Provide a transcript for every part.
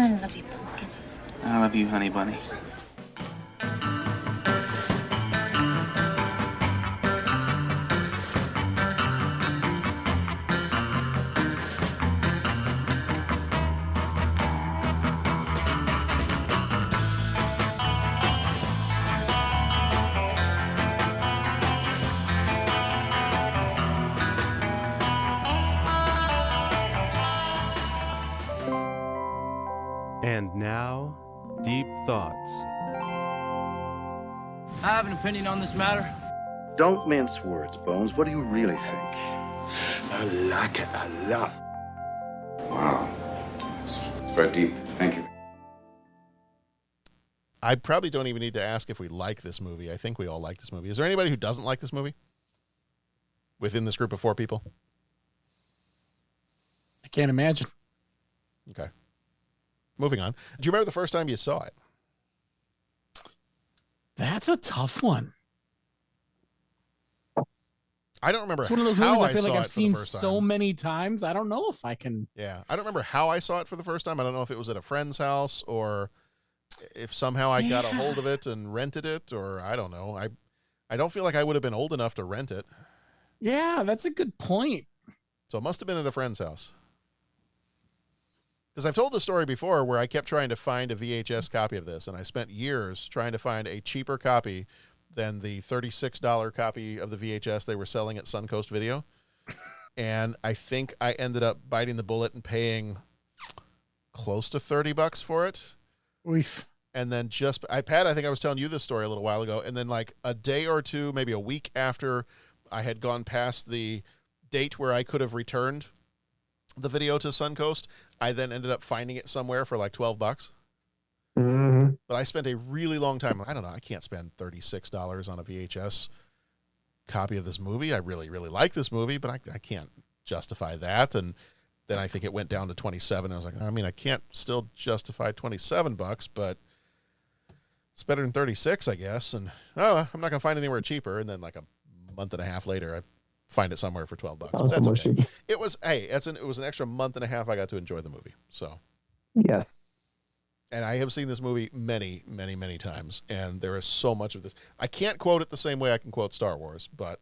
I love you, Pumpkin. I love you, honey bunny. And now, Deep Thoughts. I have an opinion on this matter. Don't mince words, Bones. What do you really think? I like it a lot. Wow. It's very deep. Thank you. I probably don't even need to ask if we like this movie. I think we all like this movie. Is there anybody who doesn't like this movie? Within this group of 4 people? I can't imagine. Okay. Moving on. Do you remember the first time you saw it? That's a tough one. I don't remember. It's one of those how movies I feel like saw I've it for the seen first so time. many times. I don't know if I can. Yeah. I don't remember how I saw it for the first time. I don't know if it was at a friend's house or if somehow I got a hold of it and rented it, or I don't know. I don't feel like I would have been old enough to rent it. Yeah, that's a good point. So it must have been at a friend's house. Because I've told the story before where I kept trying to find a VHS copy of this, and I spent years trying to find a cheaper copy than the $36 copy of the VHS they were selling at Suncoast Video. And I think I ended up biting the bullet and paying close to $30 for it. Oof. And then Pat, I think I was telling you this story a little while ago, and then like a day or two, maybe a week after I had gone past the date where I could have returned the video to Suncoast, I then ended up finding it somewhere for like $12. Mm-hmm. But I spent a really long time. I don't know. I can't spend $36 on a VHS copy of this movie. I really, really like this movie, but I can't justify that. And then I think it went down to 27. I was like, I mean, I can't still justify $27, but it's better than 36, I guess. And I'm not going to find anywhere cheaper. And then like a month and a half later, I find it somewhere for $12. Oh, That's okay. cheap. It was it was an extra month and a half I got to enjoy the movie. So Yes. and I have seen this movie many, many, many times, and there is so much of this. I can't quote it the same way I can quote Star Wars, but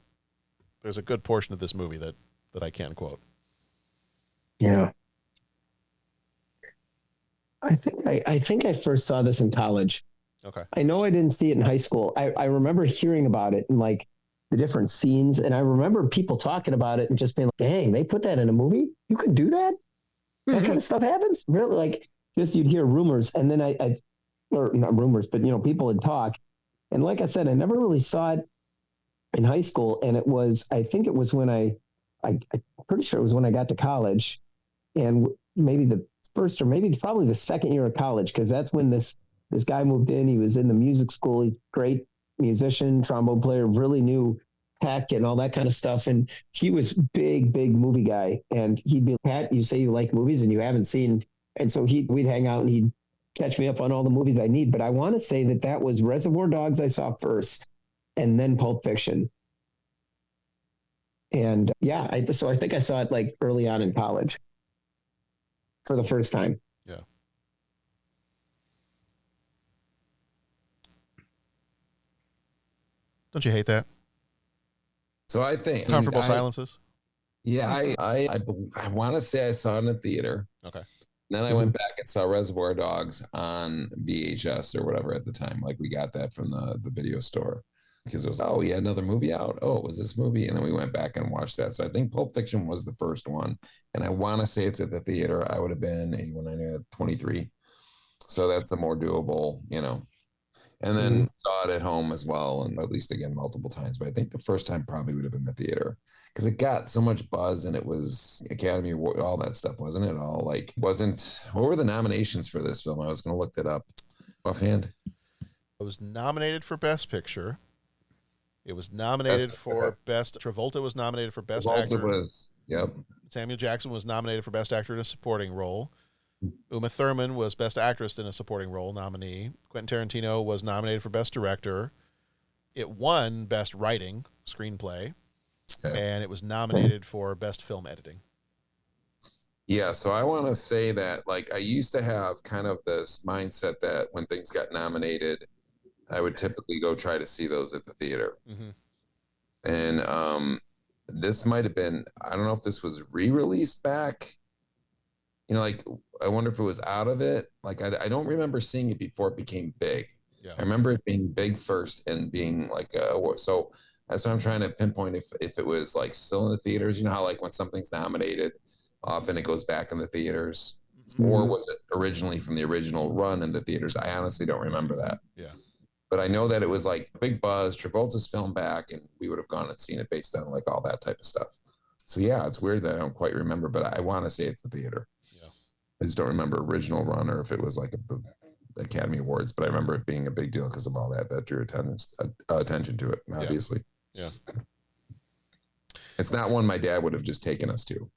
there's a good portion of this movie that I can quote. Yeah. I think I first saw this in college. Okay. I know I didn't see it in high school. I remember hearing about it and like the different scenes, and I remember people talking about it and just being like, dang, they put that in a movie? You can do that? That kind of stuff happens? Really? Like, just you'd hear rumors, and then or not rumors, but people would talk. And like I said, I never really saw it in high school, and I think it was when I'm pretty sure it was when I got to college, and maybe the first or maybe probably the second year of college, because that's when this guy moved in. He was in the music school. He's great musician, trombone player, really knew tech and all that kind of stuff. And he was big movie guy. And he'd be, Pat, you say you like movies and you haven't seen. And so we'd hang out and he'd catch me up on all the movies I need. But I want to say that was Reservoir Dogs I saw first, and then Pulp Fiction. And so I think I saw it like early on in college for the first time. Yeah. Don't you hate that? So I think Comfortable silences. Yeah, I want to say I saw it in a theater. Okay. Then I went back and saw Reservoir Dogs on VHS or whatever at the time. Like we got that from the video store because it was, he had another movie out. Oh, it was this movie. And then we went back and watched that. So I think Pulp Fiction was the first one. And I want to say it's at the theater. I would have been when I was 23. So that's a more doable, And then saw it at home as well, and at least again multiple times. But I think the first time probably would have been the theater because it got so much buzz, and it was Academy Award, all that stuff, wasn't it? All like wasn't. What were the nominations for this film? I was going to look that up offhand. It was nominated for Best Picture. It was nominated for Best. Travolta was nominated for Best Actor. Was. Yep. Samuel Jackson was nominated for Best Actor in a Supporting Role. Uma Thurman was Best Actress in a Supporting Role nominee. Quentin Tarantino was nominated for Best Director. It won Best Writing, Screenplay, and it was nominated for Best Film Editing. Yeah, so I want to say that like I used to have kind of this mindset that when things got nominated, I would typically go try to see those at the theater. Mm-hmm. And this might have been, I don't know if this was re-released back. Like I wonder if it was out of it. Like I don't remember seeing it before it became big. Yeah. I remember it being big first and being like so that's what I'm trying to pinpoint if it was like still in the theaters. You know how like when something's nominated, often it goes back in the theaters. Mm-hmm. Or was it originally from the original run in the theaters? I honestly don't remember that. Yeah. But I know that it was like big buzz, Travolta's film back, and we would have gone and seen it based on like all that type of stuff. So yeah, it's weird that I don't quite remember, but I want to say it's the theater. Yeah. I just don't remember original run or if it was like the Academy Awards, but I remember it being a big deal because of all that drew attention to it, obviously. Yeah. It's not one my dad would have just taken us to.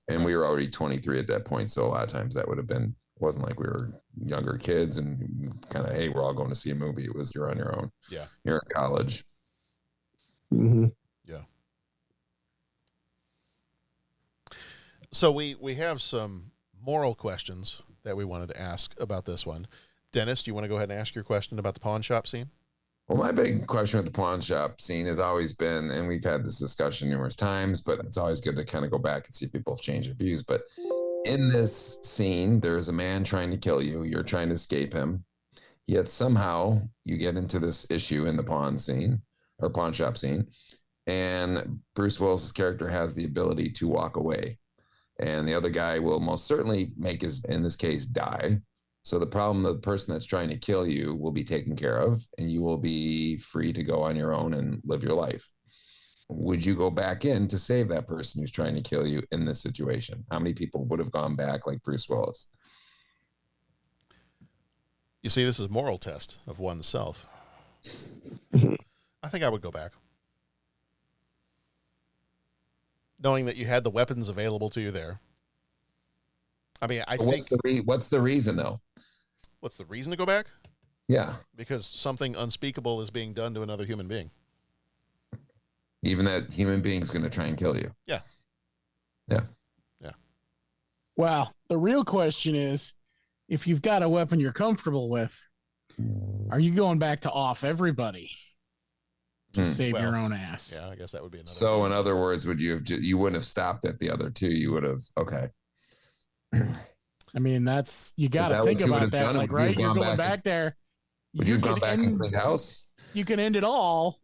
And we were already 23 at that point. So a lot of times that would have been, wasn't like we were younger kids and kind of, hey, we're all going to see a movie. It was you're on your own. Yeah. You're in college. Mm-hmm. Yeah. So we have some moral questions that we wanted to ask about this one. Dennis, do you want to go ahead and ask your question about the pawn shop scene? Well, my big question with the pawn shop scene has always been, and we've had this discussion numerous times, but it's always good to kind of go back and see if people have changed their views. But in this scene, there's a man trying to kill you. You're trying to escape him. Yet somehow you get into this issue in the pawn scene or pawn shop scene. And Bruce Willis's character has the ability to walk away. And the other guy will most certainly make his, in this case, die. So the problem, the person that's trying to kill you will be taken care of and you will be free to go on your own and live your life. Would you go back in to save that person who's trying to kill you in this situation? How many people would have gone back like Bruce Willis? You see, this is a moral test of oneself. I think I would go back. Knowing that you had the weapons available to you there. I mean, I think... What's the reason, though? What's the reason to go back? Yeah. Because something unspeakable is being done to another human being. Even that human being's going to try and kill you. Yeah. Yeah. Yeah. Well, the real question is, if you've got a weapon you're comfortable with, are you going back to off everybody to save your own ass? Yeah, I guess that would be another. So, in other words, you wouldn't have stopped at the other two? You would have, okay. I mean, you got to think about that. Like, right? You're going back there. Would you have gone back and cleaned house? You can end it all.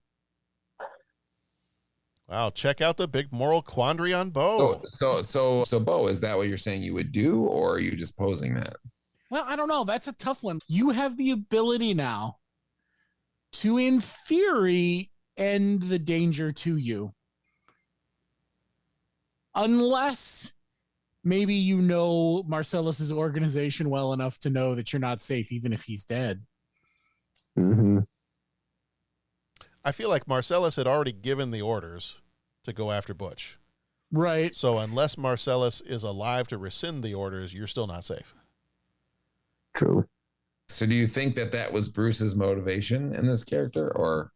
Wow, check out the big moral quandary on Bo. So Bo, is that what you're saying you would do, or are you just posing that? Well, I don't know. That's a tough one. You have the ability now to, in theory, end the danger to you. Unless maybe you know Marcellus's organization well enough to know that you're not safe, even if he's dead. Mm-hmm. I feel like Marcellus had already given the orders to go after Butch. Right. So unless Marcellus is alive to rescind the orders, you're still not safe. True. So do you think that was Bruce's motivation in this character or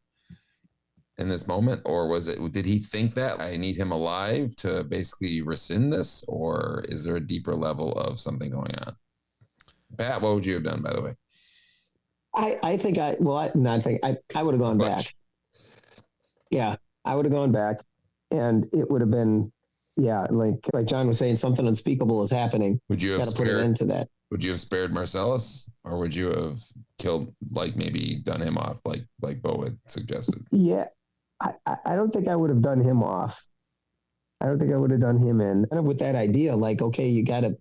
in this moment? Or did he think that I need him alive to basically rescind this? Or is there a deeper level of something going on? Pat, what would you have done, by the way? I think I would have gone back. Yeah, I would have gone back and it would have been, yeah, like John was saying, something unspeakable is happening. Would you have put an end to that? Would you have spared Marcellus, or would you have killed, like maybe done him off, like Bo had suggested? Yeah, I don't think I would have done him off. I don't think I would have done him in. Kind of with that idea, like, okay, you got to,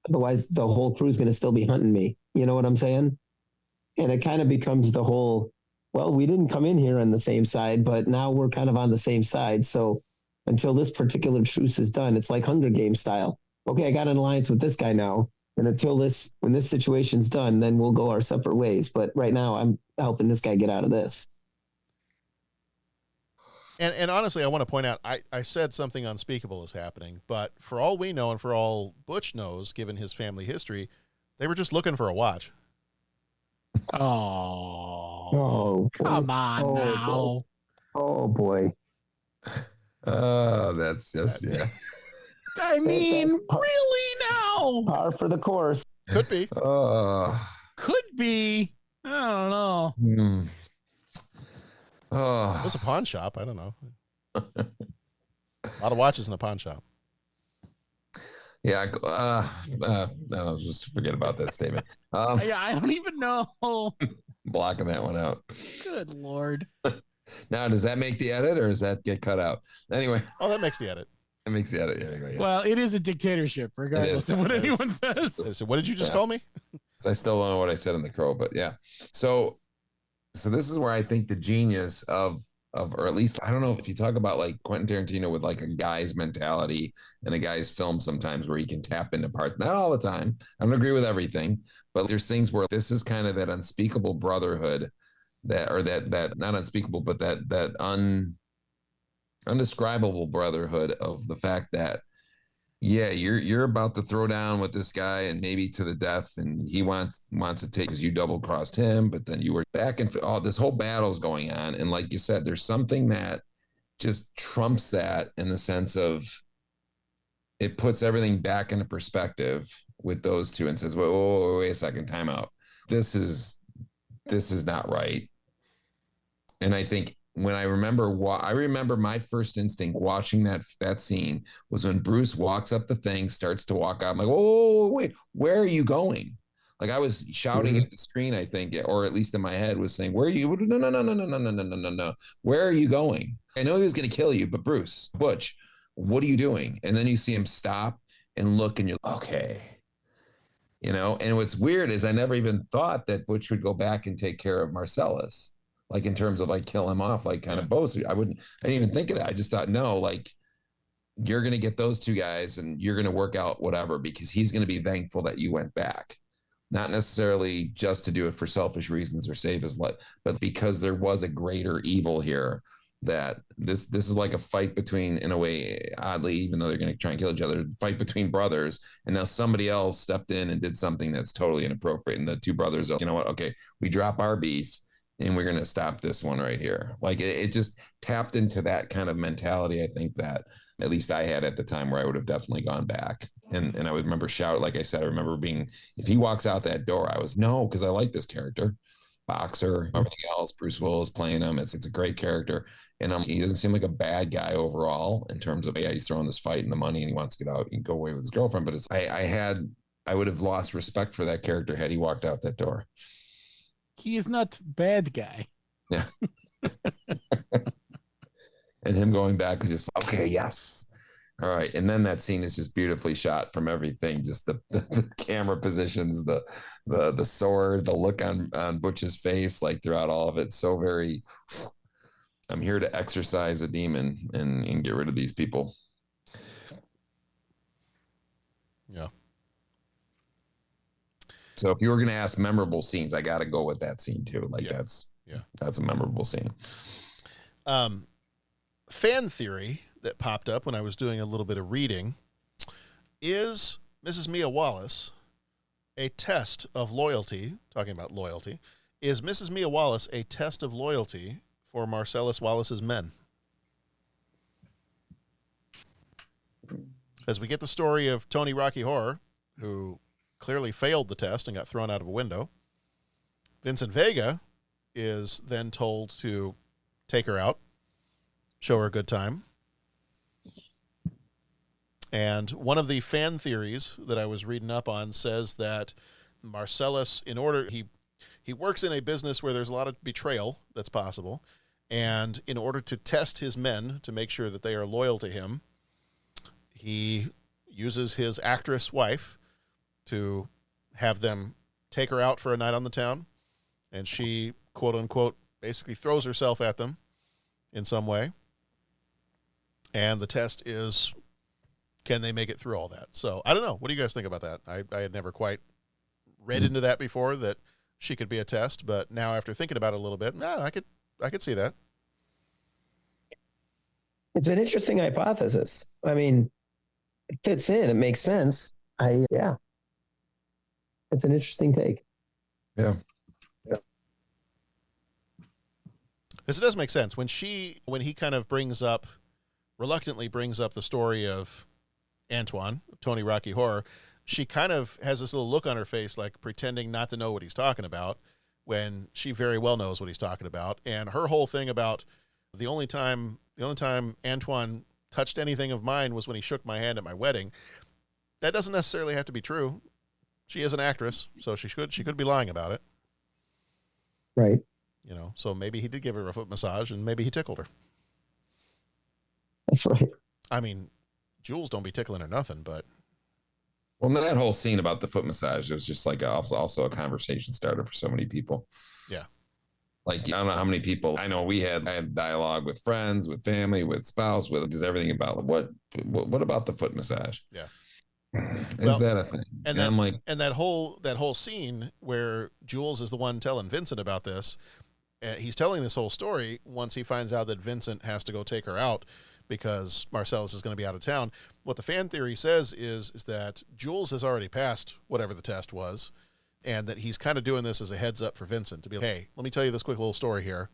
otherwise the whole crew's going to still be hunting me. You know what I'm saying? And it kind of becomes the whole, well, we didn't come in here on the same side, but now we're kind of on the same side. So until this particular truce is done, it's like Hunger Games style. Okay, I got an alliance with this guy now. And when this situation's done, then we'll go our separate ways. But right now I'm helping this guy get out of this. And honestly, I want to point out, I said something unspeakable is happening, but for all we know and for all Butch knows, given his family history, they were just looking for a watch. Oh, come on now. Oh boy. That's just, yeah. I mean, really now? Par for the course. Could be. Could be. I don't know. It was a pawn shop. I don't know. A lot of watches in a pawn shop. Yeah, no, just forget about that statement. Yeah, I don't even know. Blocking that one out. Good Lord. Now, does that make the edit or does that get cut out? Anyway. Oh, that makes the edit. It makes the edit. Yeah. Well, it is a dictatorship, regardless of what anyone says. So what did you just call me? So I still don't know what I said in the crow, but yeah. So this is where I think the genius of, or at least, I don't know if you talk about like Quentin Tarantino with like a guy's mentality and a guy's film sometimes where he can tap into parts, not all the time. I don't agree with everything, but there's things where this is kind of that unspeakable brotherhood that not unspeakable, but that undescribable brotherhood of the fact that, yeah, you're about to throw down with this guy and maybe to the death, and he wants to take because you double crossed him, but then you were back and this whole battle's going on, and like you said, there's something that just trumps that in the sense of it puts everything back into perspective with those two and says, wait a second, time out. This is not right. And I think when I remember my first instinct watching that scene was when Bruce walks up the thing, starts to walk out. I'm like, whoa, wait, where are you going? Like I was shouting at the screen, I think, or at least in my head was saying, where are you? No. Where are you going? I know he was going to kill you, but Bruce, Butch, what are you doing? And then you see him stop and look and you're okay. And what's weird is I never even thought that Butch would go back and take care of Marcellus. Like in terms of like kill him off, like kind of boast. I didn't even think of that. I just thought, no, like you're going to get those two guys and you're going to work out whatever, because he's going to be thankful that you went back, not necessarily just to do it for selfish reasons or save his life, but because there was a greater evil here. That this is like a fight between, in a way, oddly, even though they're going to try and kill each other, fight between brothers. And now somebody else stepped in and did something that's totally inappropriate. And the two brothers, you know what? Okay, we drop our beef and we're going to stop this one right here. Like it just tapped into that kind of mentality. I think that at least I had at the time, where I would have definitely gone back. And I would remember shout, like I said, I remember being, if he walks out that door, I was, no, because I like this character. Boxer, everything else, Bruce Willis playing him. It's a great character. And he doesn't seem like a bad guy overall in terms of, yeah, he's throwing this fight and the money and he wants to get out and go away with his girlfriend. But I would have lost respect for that character had he walked out that door. He is not bad guy. Yeah. And him going back was just, okay, yes. All right. And then that scene is just beautifully shot from everything. Just the camera positions, the sword, the look on Butch's face, like throughout all of it. So very, I'm here to exorcise a demon and get rid of these people. Yeah. So if you were going to ask memorable scenes, I got to go with that scene too. Like that's a memorable scene. Fan theory that popped up when I was doing a little bit of reading is Mrs. Mia Wallace a test of loyalty? Talking about loyalty, is Mrs. Mia Wallace a test of loyalty for Marcellus Wallace's men? As we get the story of Tony Rocky Horror, who clearly failed the test and got thrown out of a window, Vincent Vega is then told to take her out, show her a good time. And one of the fan theories that I was reading up on says that Marcellus, he works in a business where there's a lot of betrayal that's possible. And in order to test his men to make sure that they are loyal to him, he uses his actress wife to have them take her out for a night on the town. And she, quote unquote, basically throws herself at them in some way. And the test is, can they make it through all that? So I don't know. What do you guys think about that? I had never quite read into that before, that she could be a test, but now after thinking about it a little bit, I could see that. It's an interesting hypothesis. I mean, it fits in. It makes sense. It's an interesting take. Yeah. Because it does make sense. When he kind of reluctantly brings up the story of Antoine, Tony Rocky Horror, she kind of has this little look on her face, like pretending not to know what he's talking about, when she very well knows what he's talking about. And her whole thing about the only time Antoine touched anything of mine was when he shook my hand at my wedding. That doesn't necessarily have to be true. She is an actress, so she could be lying about it. Right. You know, so maybe he did give her a foot massage and maybe he tickled her. That's right. I mean, Jules don't be tickling her nothing, but. Well, that whole scene about the foot massage, it was just like also a conversation starter for so many people. Yeah. Like, I don't know how many people, I know I had dialogue with friends, with family, with spouse, with just everything about what about the foot massage? Yeah. Is that a thing? And I'm like, and that whole scene where Jules is the one telling Vincent about this, he's telling this whole story once he finds out that Vincent has to go take her out because Marcellus is going to be out of town. What the fan theory says is that Jules has already passed whatever the test was, and that he's kind of doing this as a heads up for Vincent to be like, hey, let me tell you this quick little story here.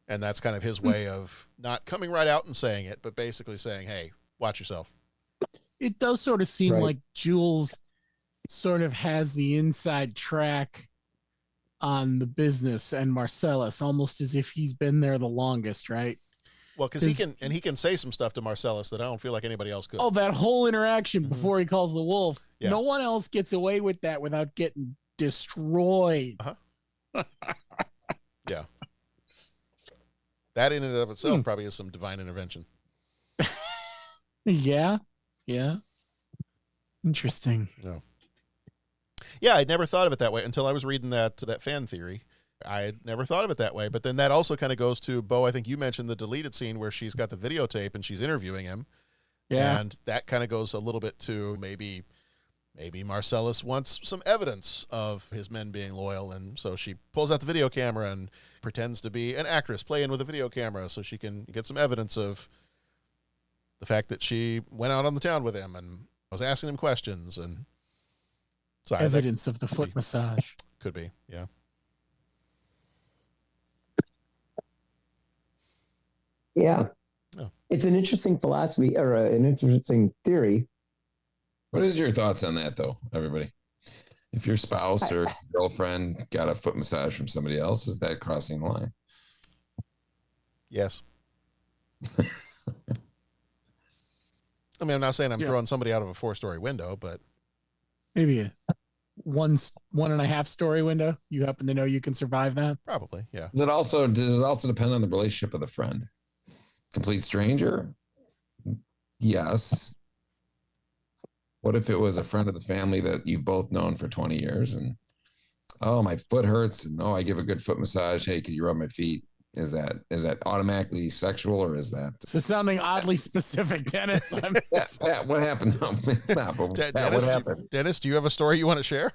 And that's kind of his way of not coming right out and saying it, but basically saying, hey, watch yourself. It does sort of seem Right. like Jules sort of has the inside track on the business and Marcellus, almost as if he's been there the longest, right? Well, because he can say some stuff to Marcellus that I don't feel like anybody else could. Oh, that whole interaction before he calls the wolf. Yeah. No one else gets away with that without getting destroyed. Yeah. That in and of itself probably is some divine intervention. Yeah. Yeah. Interesting. No. Yeah, I'd never thought of it that way until I was reading that fan theory. I had never thought of it that way. But then that also kind of goes to, Bo, I think you mentioned the deleted scene where she's got the videotape and she's interviewing him. Yeah. And that kind of goes a little bit to maybe Marcellus wants some evidence of his men being loyal. And so she pulls out the video camera and pretends to be an actress playing with a video camera so she can get some evidence of the fact that she went out on the town with him and was asking him questions. And so Evidence of the foot massage. could be, yeah. Yeah. Oh. It's an interesting philosophy or an interesting theory. what is your thoughts on that, though, everybody? If your spouse or girlfriend got a foot massage from somebody else, is that crossing the line? Yes. I mean, I'm not saying I'm throwing somebody out of a 4-story window, but Maybe a 1.5 story window. You happen to know you can survive that? probably, yeah. Does it also depend on the relationship of the friend? Complete stranger? Yes. What if it was a friend of the family that you've both known for 20 years and, oh, my foot hurts and I give a good foot massage. Hey, can you rub my feet? Is that automatically sexual or is that? This is sounding oddly specific, Dennis. Pat, what happened? No, it's not. But Pat, Dennis, what happened? Dennis, do you have a story you want to share?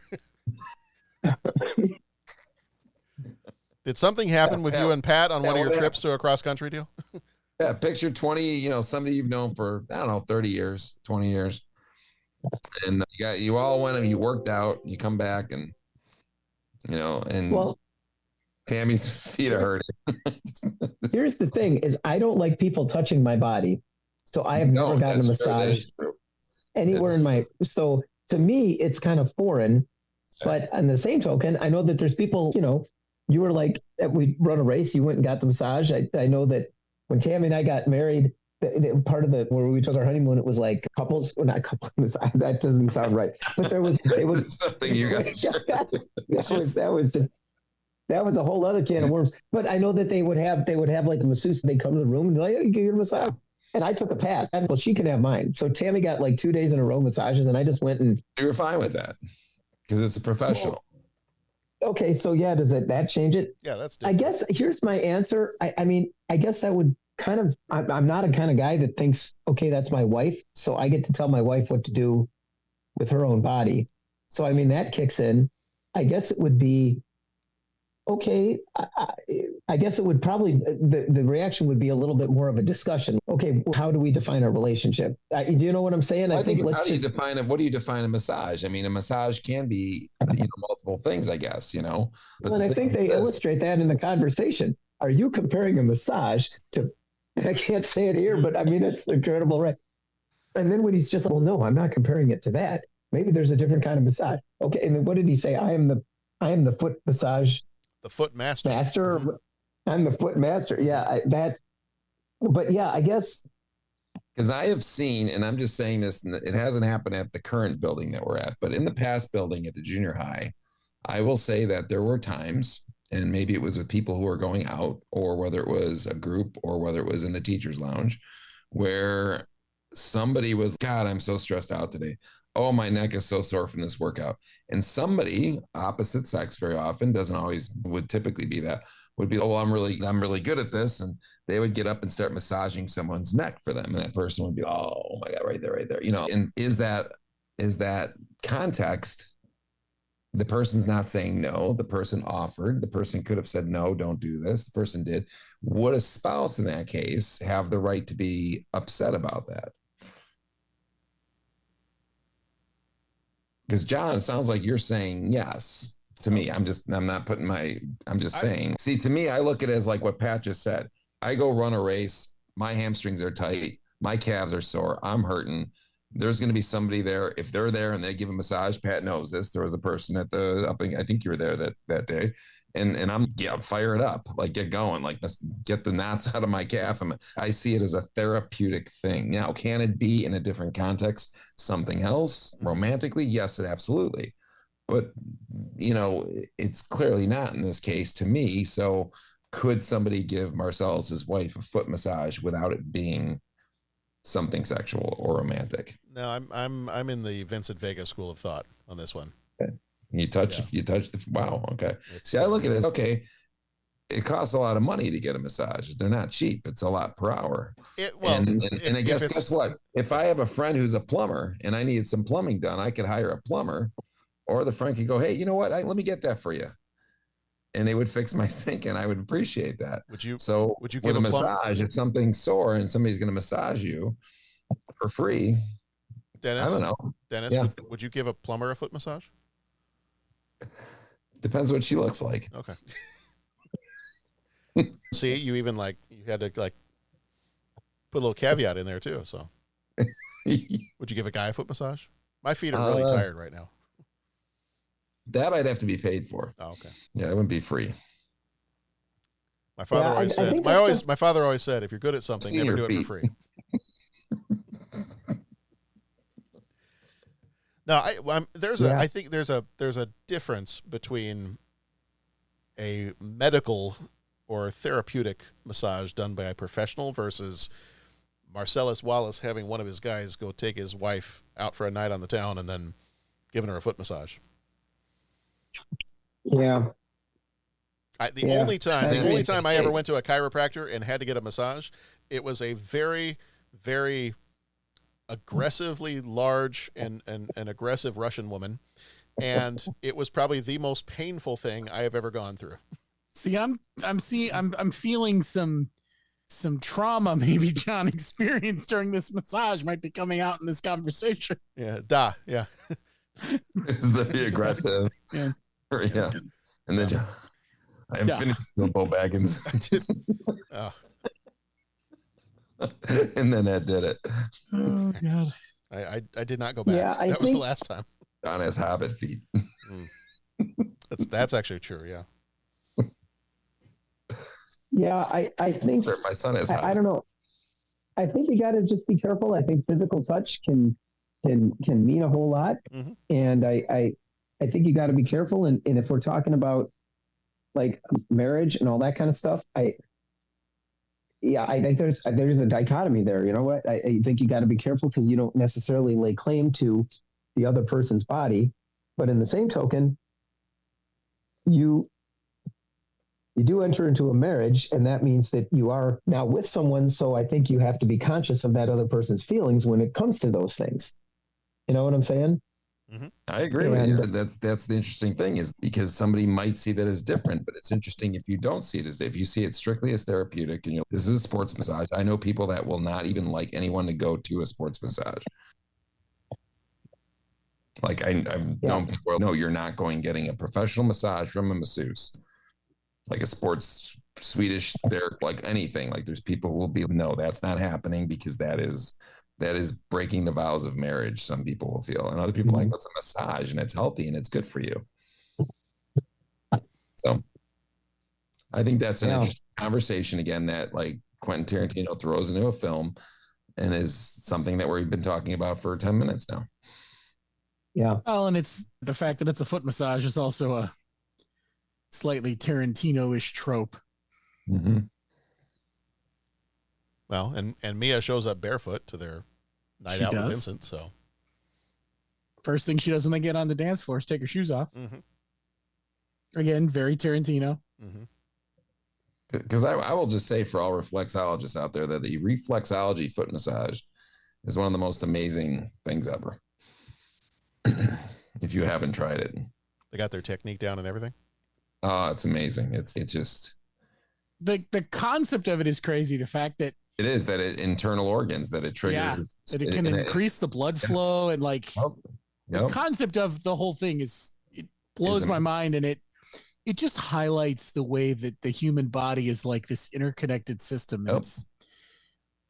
Did something happen with you and Pat on one of your trips to a cross-country deal? Yeah, picture 20, somebody you've known for, I don't know, 30 years, 20 years. And you all went and you worked out, you come back and, and Well, Tammy's feet are hurting. here's the thing is I don't like people touching my body. So I have never gotten a massage anywhere in my, so to me, it's kind of foreign, but on the same token, I know that there's people, you were like, we run a race, you went and got the massage. I know that when Tammy and I got married, the part of where we took our honeymoon, it was like couples, well, not couples. That doesn't sound right, but it was something you got. That was a whole other can of worms. But I know that they would have like a masseuse. They come to the room and they're like, you can get a massage. And I took a pass. Well, she can have mine. So Tammy got like 2 days in a row massages, and I just went and. You were fine with that because it's a professional. Okay, so yeah, does that change it? Yeah, that's different. I guess here's my answer. I mean, I guess I would kind of. I'm not a kind of guy that thinks, okay, that's my wife, so I get to tell my wife what to do with her own body. So I mean, that kicks in. I guess it would be. Okay, I guess it would probably, the reaction would be a little bit more of a discussion. Okay, how do we define our relationship? Do you know what I'm saying? I think it's how do you define it? What do you define a massage? I mean, a massage can be multiple things, I guess, But well, and I think they illustrate that in the conversation. Are you comparing a massage to, I can't say it here, but I mean, it's incredible, right? And then when he's just, well, no, I'm not comparing it to that. Maybe there's a different kind of massage. Okay. And then what did he say? I am the foot massage The foot master. master. I'm the foot master. Yeah. But yeah, I guess. Because I have seen, and I'm just saying this, and it hasn't happened at the current building that we're at, but in the past building at the junior high, I will say that there were times, and maybe it was with people who were going out, or whether it was a group, or whether it was in the teacher's lounge, where somebody was, God, I'm so stressed out today. Oh, my neck is so sore from this workout. And somebody, opposite sex very often, doesn't always, would typically be that, would be, oh, I'm really good at this. And they would get up and start massaging someone's neck for them. And that person would be, oh my God, right there. You know, and is that context? The person's not saying no. The person offered. The person could have said, no, don't do this. The person did. Would a spouse in that case have the right to be upset about that? Because John, it sounds like you're saying yes to me. I'm just saying. See, to me, I look at it as like what Pat just said. I go run a race. My hamstrings are tight. My calves are sore. I'm hurting. There's going to be somebody there. If they're there and they give a massage, Pat knows this. There was a person at I think you were there that day. And I'm, fire it up, like get going, like get the knots out of my calf. I see it as a therapeutic thing. Now, can it be in a different context, something else romantically? Yes, it absolutely. But, it's clearly not in this case to me. So could somebody give Marcellus' wife a foot massage without it being something sexual or romantic? No, I'm in the Vincent Vega school of thought on this one. Okay. You touch the wow. Okay. See, I look at it as, okay, it costs a lot of money to get a massage. They're not cheap. It's a lot per hour. And I guess what? If I have a friend who's a plumber and I need some plumbing done, I could hire a plumber, or the friend could go, hey, you know what? Let me get that for you. And they would fix my sink, and I would appreciate that. Would you give with a massage? It's something sore, and somebody's going to massage you for free. Dennis, I don't know. Dennis, yeah. Would you give a plumber a foot massage? Depends what she looks like. Okay. See, you even you had to put a little caveat in there too. So, would you give a guy a foot massage? My feet are really tired right now. That I'd have to be paid for. Oh, okay. Yeah, it wouldn't be free. My father always said. My father always said, if you're good at something, never do it for free. No, I think there's a difference between a medical or therapeutic massage done by a professional versus Marcellus Wallace having one of his guys go take his wife out for a night on the town and then giving her a foot massage. Yeah. The only time I ever went to a chiropractor and had to get a massage, it was a very, very aggressively large and aggressive Russian woman, and it was probably the most painful thing I have ever gone through. See, I'm feeling some trauma maybe John experienced during this massage might be coming out in this conversation. Yeah. It's very aggressive. Yeah. And then I am finished the Bo Baggins. I did. Oh. And then that did it. Oh God. I did not go back. Yeah, that was the last time. On his hobbit feet. That's actually true, yeah. Yeah, I think my son is I don't know. I think you gotta just be careful. I think physical touch can mean a whole lot. Mm-hmm. And I think you gotta be careful. And if we're talking about like marriage and all that kind of stuff, I think there's a dichotomy there. You know what? I think you got to be careful because you don't necessarily lay claim to the other person's body, but in the same token, you do enter into a marriage, and that means that you are now with someone. So I think you have to be conscious of that other person's feelings when it comes to those things. You know what I'm saying? Mm-hmm. I agree with you. That's the interesting thing is because somebody might see that as different, but it's interesting if you don't see it as if you see it strictly as therapeutic and this is a sports massage. I know people that will not even like anyone to go to a sports massage. Like I've known people, no, you're not getting a professional massage from a masseuse, like a sports Swedish, they're like anything. Like there's people who will be, no, that's not happening because that is that is breaking the vows of marriage, some people will feel, and other people like it's a massage and it's healthy and it's good for you. So I think that's an interesting conversation again, that like Quentin Tarantino throws into a film and is something that we've been talking about for 10 minutes now. Yeah. Well, and it's the fact that it's a foot massage is also a slightly Tarantino-ish trope. Mm-hmm. Well, and Mia shows up barefoot to their night out with Vincent. So first thing she does when they get on the dance floor is take her shoes off. Again, very Tarantino. Because I will just say for all reflexologists out there that the reflexology foot massage is one of the most amazing things ever. If you haven't tried it, they got their technique down and everything. Oh, it's amazing. It's just the concept of it is crazy. The fact that it internal organs that it triggers, that it can increase the blood flow and like the concept of the whole thing it blows my mind, and it just highlights the way that the human body is like this interconnected system.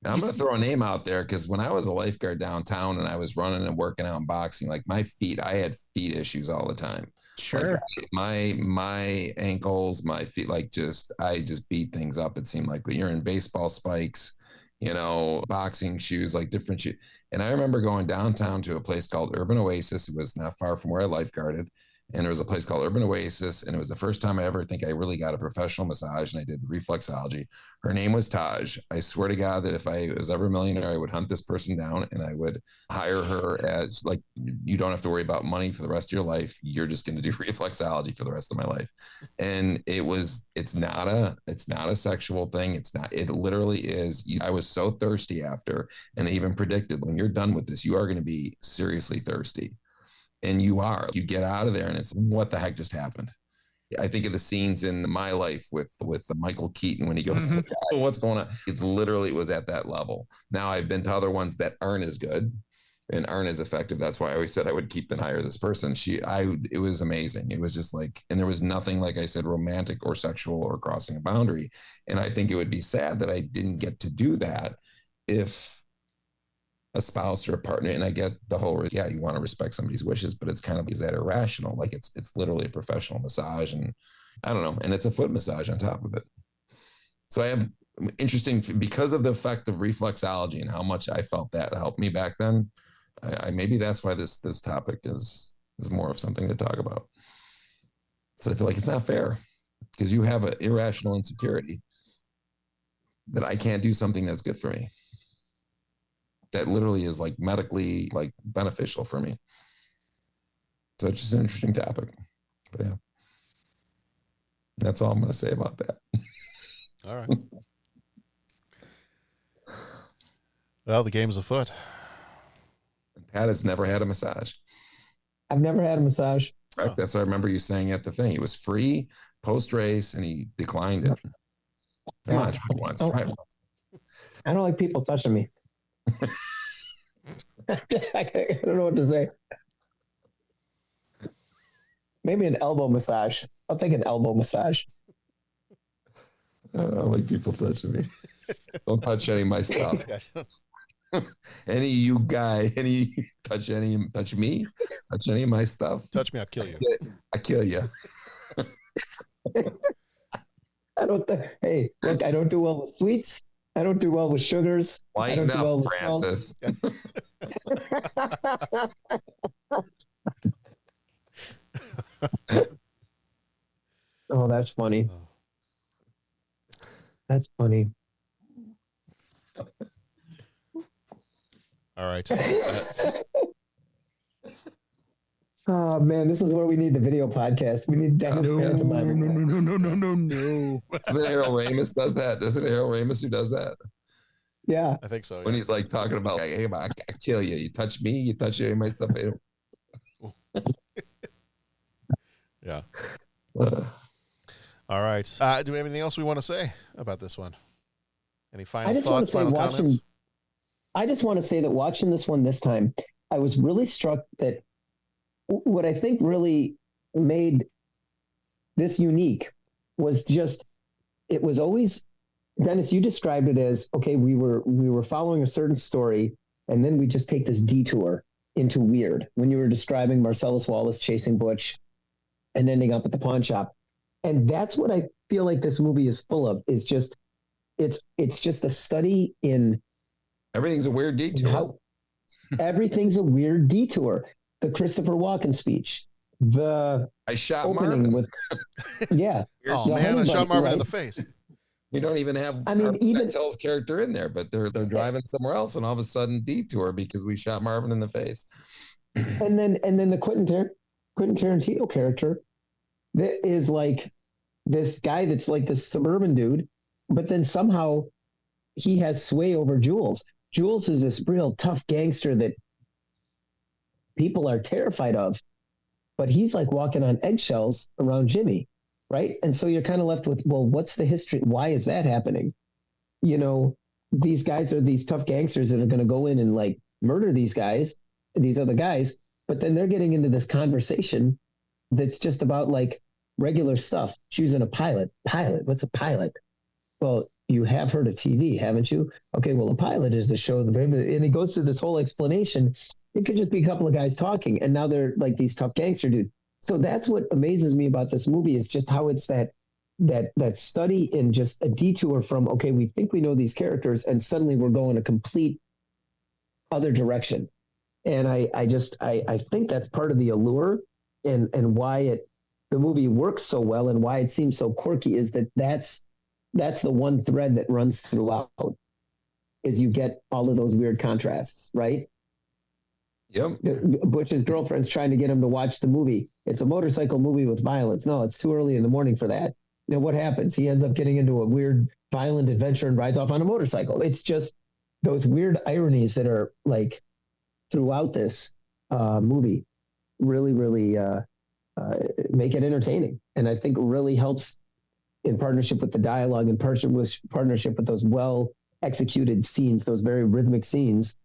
I'm going to throw a name out there because when I was a lifeguard downtown and I was running and working out and boxing, like my feet, I had feet issues all the time. Sure. Like my ankles, my feet, like I just beat things up. It seemed like you're in baseball spikes, boxing shoes, like different shoes. And I remember going downtown to a place called Urban Oasis. It was not far from where I lifeguarded. And there was a place called Urban Oasis. And it was the first time I ever think I really got a professional massage. And I did reflexology. Her name was Taj. I swear to God that if I was ever a millionaire, I would hunt this person down and I would hire her as like, you don't have to worry about money for the rest of your life. You're just going to do reflexology for the rest of my life. And it's not a sexual thing. It literally is. I was so thirsty after, and they even predicted when you're done with this, you are going to be seriously thirsty. And you get out of there and it's what the heck just happened. I think of the scenes in My Life with Michael Keaton when he goes, what's going on? It was at that level. Now I've been to other ones that aren't as good and aren't as effective. That's why I always said I would keep and hire this person. It was amazing. It was just like, and there was nothing, like I said, romantic or sexual or crossing a boundary. And I think it would be sad that I didn't get to do that if a spouse or a partner, and I get the whole, you want to respect somebody's wishes, but it's kind of, is that irrational? Like it's literally a professional massage, and I don't know, and it's a foot massage on top of it. So I am interesting because of the effect of reflexology and how much I felt that helped me back then. I maybe that's why this topic is more of something to talk about. So I feel like it's not fair because you have an irrational insecurity that I can't do something that's good for me. That literally is like medically like beneficial for me. So it's just an interesting topic. But yeah. That's all I'm going to say about that. All right. Well, the game's afoot. Pat has never had a massage. I've never had a massage. Right? That's what I remember you saying at the thing. It was free post-race and he declined it. Come on, try once. Try once. I don't like people touching me. I don't know what to say. Maybe an elbow massage. I'll take an elbow massage. I don't like people touching me. Don't touch any of my stuff. Any you guy, touch me, touch any of my stuff. Touch me, I'll kill you. I kill you. Hey, look, I don't do well with sweets. I don't do well with sugars. Lighten up, Francis. Oh, that's funny. That's funny. All right. Oh man, this is where we need the video podcast. We need Dennis. No. Doesn't Harold Ramis does that? Doesn't Harold Ramis who does that? Yeah, I think so. Yeah. When he's like talking about, like, hey, I kill you. You touch me, you touch any of my stuff. Yeah. All right. Do we have anything else we want to say about this one? Any final thoughts, final comments? I just want to say that watching this one this time, I was really struck that what I think really made this unique was just, it was always, Dennis, you described it as, okay, we were following a certain story And then we just take this detour into weird. When you were describing Marcellus Wallace chasing Butch and ending up at the pawn shop. And that's what I feel like this movie is full of, is just, it's just a study in everything's a weird detour. Everything's a weird detour. The Christopher Walken speech, the I shot opening Marvin. with, yeah. Oh man, I shot Marvin in the face. We don't even have even Tell's character in there, but they're driving somewhere else, and all of a sudden detour because we shot Marvin in the face. And then the Quentin Tarantino character that is like this guy that's like this suburban dude, but then somehow he has sway over Jules. Jules is this real tough gangster that people are terrified of, but he's like walking on eggshells around Jimmy, right? And so you're kind of left with, well, what's the history? Why is that happening? You know, these guys are these tough gangsters that are going to go in and like murder these other guys, but then they're getting into this conversation that's just about like regular stuff. Choosing a pilot. What's a pilot? Well, you have heard of TV, haven't you? Okay, well, a pilot is the show, and it goes through this whole explanation. It could just be a couple of guys talking, and now they're like these tough gangster dudes. So that's what amazes me about this movie, is just how it's that study in just a detour from, okay, we think we know these characters, and suddenly we're going a complete other direction. And I think that's part of the allure and why the movie works so well and why it seems so quirky, is that's the one thread that runs throughout, is you get all of those weird contrasts, right? Yep. Butch's girlfriend's trying to get him to watch the movie. It's a motorcycle movie with violence. No, it's too early in the morning for that. You know, what happens? He ends up getting into a weird, violent adventure and rides off on a motorcycle. It's just those weird ironies that are like throughout this movie really, really make it entertaining. And I think really helps in partnership with the dialogue and partnership with those well executed scenes, those very rhythmic scenes.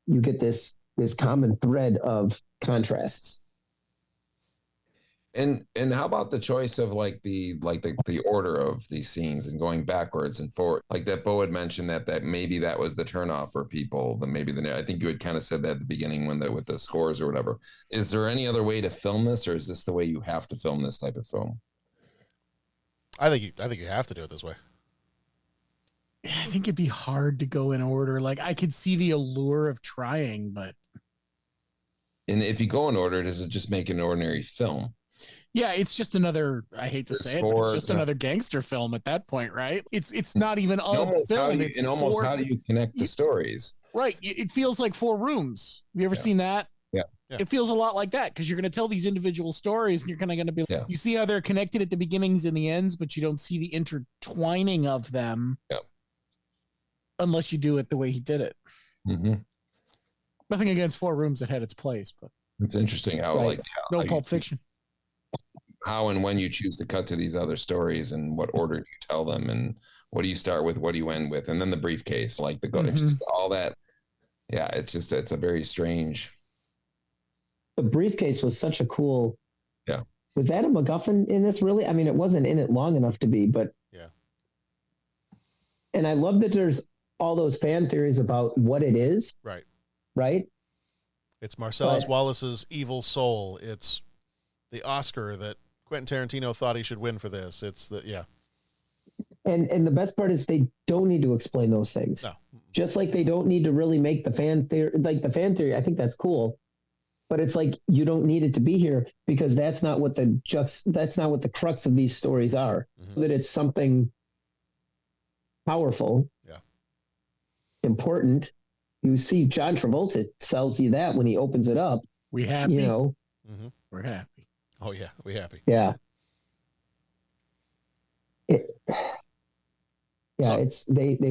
You get this common thread of contrasts. And how about the choice of like the order of these scenes and going backwards and forward? Like that Bo had mentioned that maybe that was the turnoff for people. I think you had kind of said that at the beginning with the scores or whatever. Is there any other way to film this, or is this the way you have to film this type of film? I think you have to do it this way. I think it'd be hard to go in order. Like, I could see the allure of trying, but. And if you go in order, does it just make an ordinary film? Yeah, it's just another, I hate to say it, but it's just another gangster film at that point, right? It's not even a film. How do you connect the stories? Right. It feels like Four Rooms. Have you ever seen that? Yeah. It feels a lot like that, because you're going to tell these individual stories and you're kind of going to be, you see how they're connected at the beginnings and the ends, but you don't see the intertwining of them unless you do it the way he did it. Mm-hmm. Nothing against Four Rooms, that had its place, but it's interesting how Pulp Fiction. How and when you choose to cut to these other stories and what order do you tell them and what do you start with, what do you end with, and then the briefcase, like it's just all that. Yeah, it's a very strange. The briefcase was such a cool. Yeah. Was that a MacGuffin in this, really? I mean, it wasn't in it long enough to be, but. Yeah. And I love that there's all those fan theories about what it is. Right. Right. It's Marcellus Wallace's evil soul. It's the Oscar that Quentin Tarantino thought he should win for this. It's And the best part is they don't need to explain those things. No. Just like they don't need to really make the fan theory, like the fan theory. I think that's cool, but it's like, you don't need it to be here, because that's not what the crux of these stories are. Mm-hmm. That it's something powerful, important. You see, John Travolta sells you that when he opens it up. We happy? You know, we're happy. Oh yeah, we happy. Yeah. They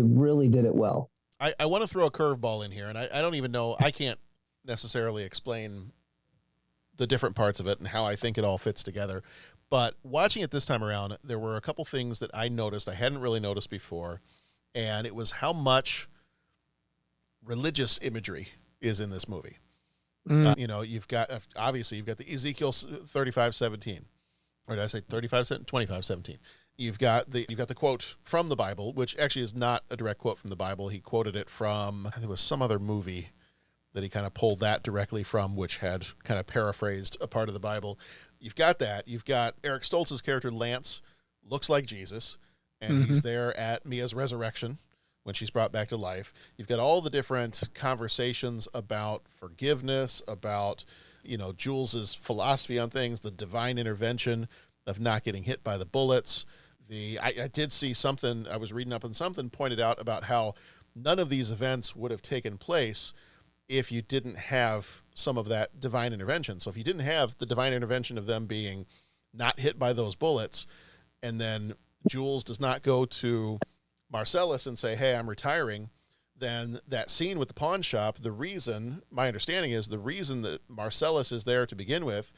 really did it well. I want to throw a curveball in here, and I don't even know, I can't necessarily explain the different parts of it and how I think it all fits together. But watching it this time around, there were a couple things that I noticed I hadn't really noticed before, and it was how much religious imagery is in this movie. You've got the Ezekiel 35:17, or did I say 35:17? 25:17. you've got the quote from the Bible, which actually is not a direct quote from the Bible. He quoted it from, there was some other movie that he kind of pulled that directly from, which had kind of paraphrased a part of the Bible. You've got that. You've got Eric Stoltz's character, Lance, looks like Jesus, and he's there at Mia's resurrection when she's brought back to life. You've got all the different conversations about forgiveness, about, Jules's philosophy on things, the divine intervention of not getting hit by the bullets. I did see something, I was reading up on something pointed out about how none of these events would have taken place if you didn't have some of that divine intervention. So if you didn't have the divine intervention of them being not hit by those bullets, and then Jules does not go to Marcellus and say, hey, I'm retiring, then that scene with the pawn shop, my understanding is the reason that Marcellus is there to begin with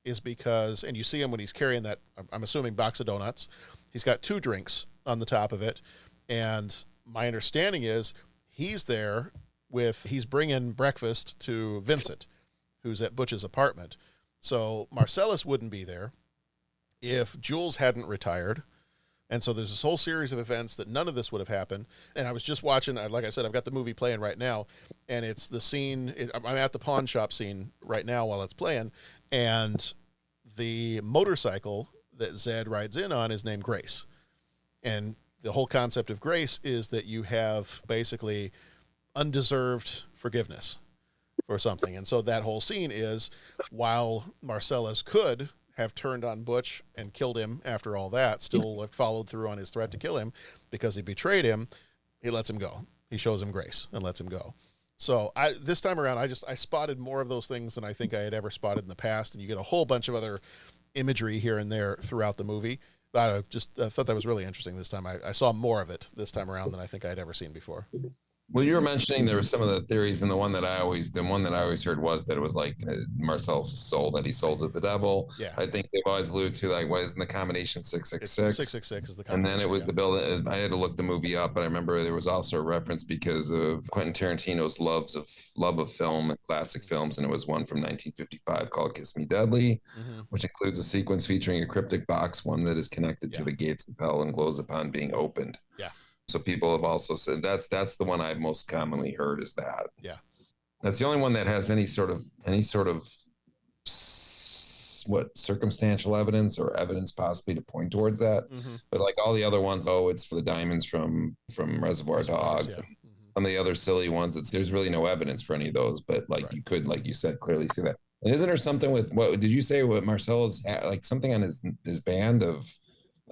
is because, and you see him when he's carrying that, I'm assuming, box of donuts, he's got 2 drinks on the top of it. And my understanding is he's there he's bringing breakfast to Vincent, who's at Butch's apartment. So Marcellus wouldn't be there if Jules hadn't retired. And so there's this whole series of events that none of this would have happened. And I was just watching, like I said, I've got the movie playing right now, and it's the scene, I'm at the pawn shop scene right now while it's playing, and the motorcycle that Zed rides in on is named Grace. And the whole concept of grace is that you have basically undeserved forgiveness for something. And so that whole scene is, while Marcellus could have turned on Butch and killed him after all that, still followed through on his threat to kill him because he betrayed him, he lets him go. He shows him grace and lets him go. So this time around, I spotted more of those things than I think I had ever spotted in the past. And you get a whole bunch of other imagery here and there throughout the movie. I thought that was really interesting this time. I saw more of it this time around than I think I had ever seen before. Well, you were mentioning there were some of the theories, and the one that I always heard was that it was like Marcel's soul that he sold to the devil. Yeah. I think they've always alluded to, like, what isn't the combination 666? 666 is the combination. And then it was the build. I had to look the movie up, but I remember there was also a reference because of Quentin Tarantino's love of film, classic films, and it was one from 1955 called Kiss Me Deadly, which includes a sequence featuring a cryptic box, one that is connected to the gates of hell and glows upon being opened. Yeah. So people have also said that's the one I've most commonly heard is that. Yeah. That's the only one that has any sort of circumstantial evidence or evidence possibly to point towards that. But like all the other ones, it's for the diamonds from Reservoir Dogs. Yeah. Some of the other silly ones, there's really no evidence for any of those, but you could, like you said, clearly see that. And isn't there something with, what did you say, what Marcelo's like something on his band of,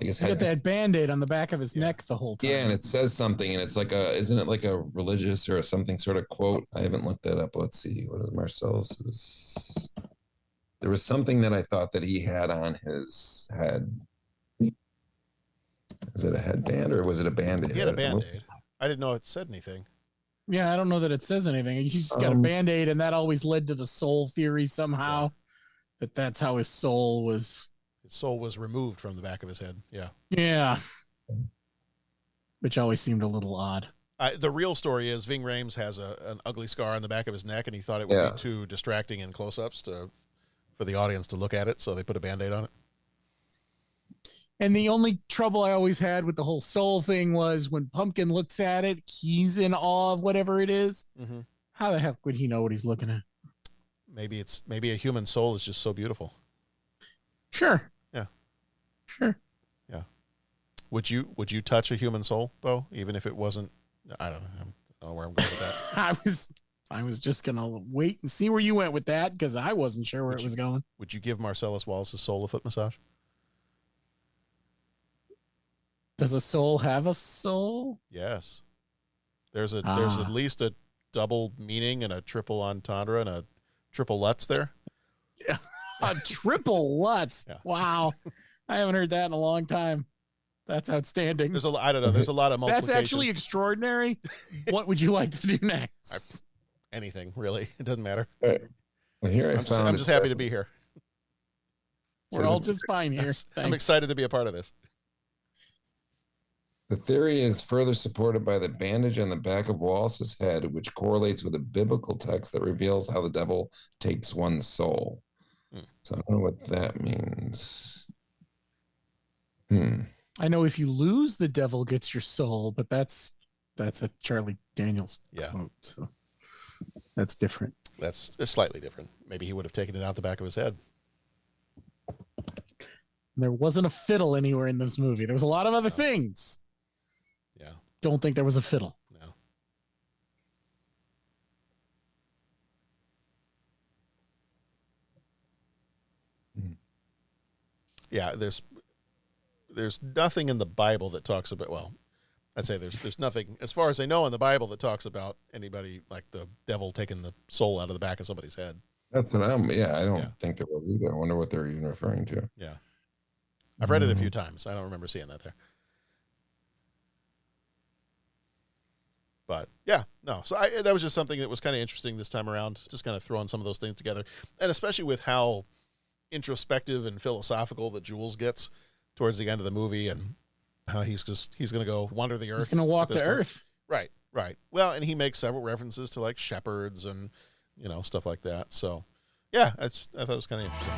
I guess, he's got that Band-Aid on the back of his neck the whole time. Yeah, and it says something, and it's like isn't it like a religious or something sort of quote? I haven't looked that up. Let's see. What is Marcel's? There was something that I thought that he had on his head. Is it a headband or was it a Band-Aid? He had a Band-Aid. I didn't know it said anything. Yeah, I don't know that it says anything. He's just got a Band-Aid, and that always led to the soul theory somehow. Yeah. That's how his soul was. His soul was removed from the back of his head. Yeah. Yeah. Which always seemed a little odd. The real story is Ving Rhames has an ugly scar on the back of his neck, and he thought it would be too distracting in close-ups for the audience to look at it, so they put a Band-Aid on it. And the only trouble I always had with the whole soul thing was when Pumpkin looks at it, he's in awe of whatever it is. How the heck would he know what he's looking at? Maybe a human soul is just so beautiful. Sure. Yeah. Sure. Yeah. Would you touch a human soul, Bo, even if it wasn't? I don't know where I'm going with that. I was just gonna wait and see where you went with that because I wasn't sure where it was going. Would you give Marcellus Wallace's soul a foot massage? Does a soul have a soul? Yes. There's at least a double meaning and a triple entendre and a triple Lutz there. Yeah. A triple Lutz. Yeah. Wow. I haven't heard that in a long time. That's outstanding. I don't know. There's a lot of multiplication. That's actually extraordinary. What would you like to do next? Anything, really. It doesn't matter. Well, here I'm just happy to be here. We're all just fine here. I'm excited to be a part of this. The theory is further supported by the bandage on the back of Wallace's head, which correlates with a biblical text that reveals how the devil takes one's soul. So I don't know what that means. I know if you lose, the devil gets your soul, but that's a Charlie Daniels quote, so that's different. That's slightly different. Maybe he would have taken it out the back of his head. There wasn't a fiddle anywhere in this movie. There was a lot of other things. Yeah. Don't think there was a fiddle. No. Yeah, there's nothing in the Bible that talks about, well, I'd say there's nothing, as far as I know, in the Bible that talks about anybody like the devil taking the soul out of the back of somebody's head. That's what I don't think there was either. I wonder what they're even referring to. Yeah. I've read it a few times. I don't remember seeing that there. But yeah, no. So that was just something that was kind of interesting this time around, just kind of throwing some of those things together. And especially with how introspective and philosophical that Jules gets towards the end of the movie, and how he's going to go wander the earth. He's going to walk the earth. Right. Well, and he makes several references to like shepherds and, stuff like that. So yeah, I thought it was kind of interesting.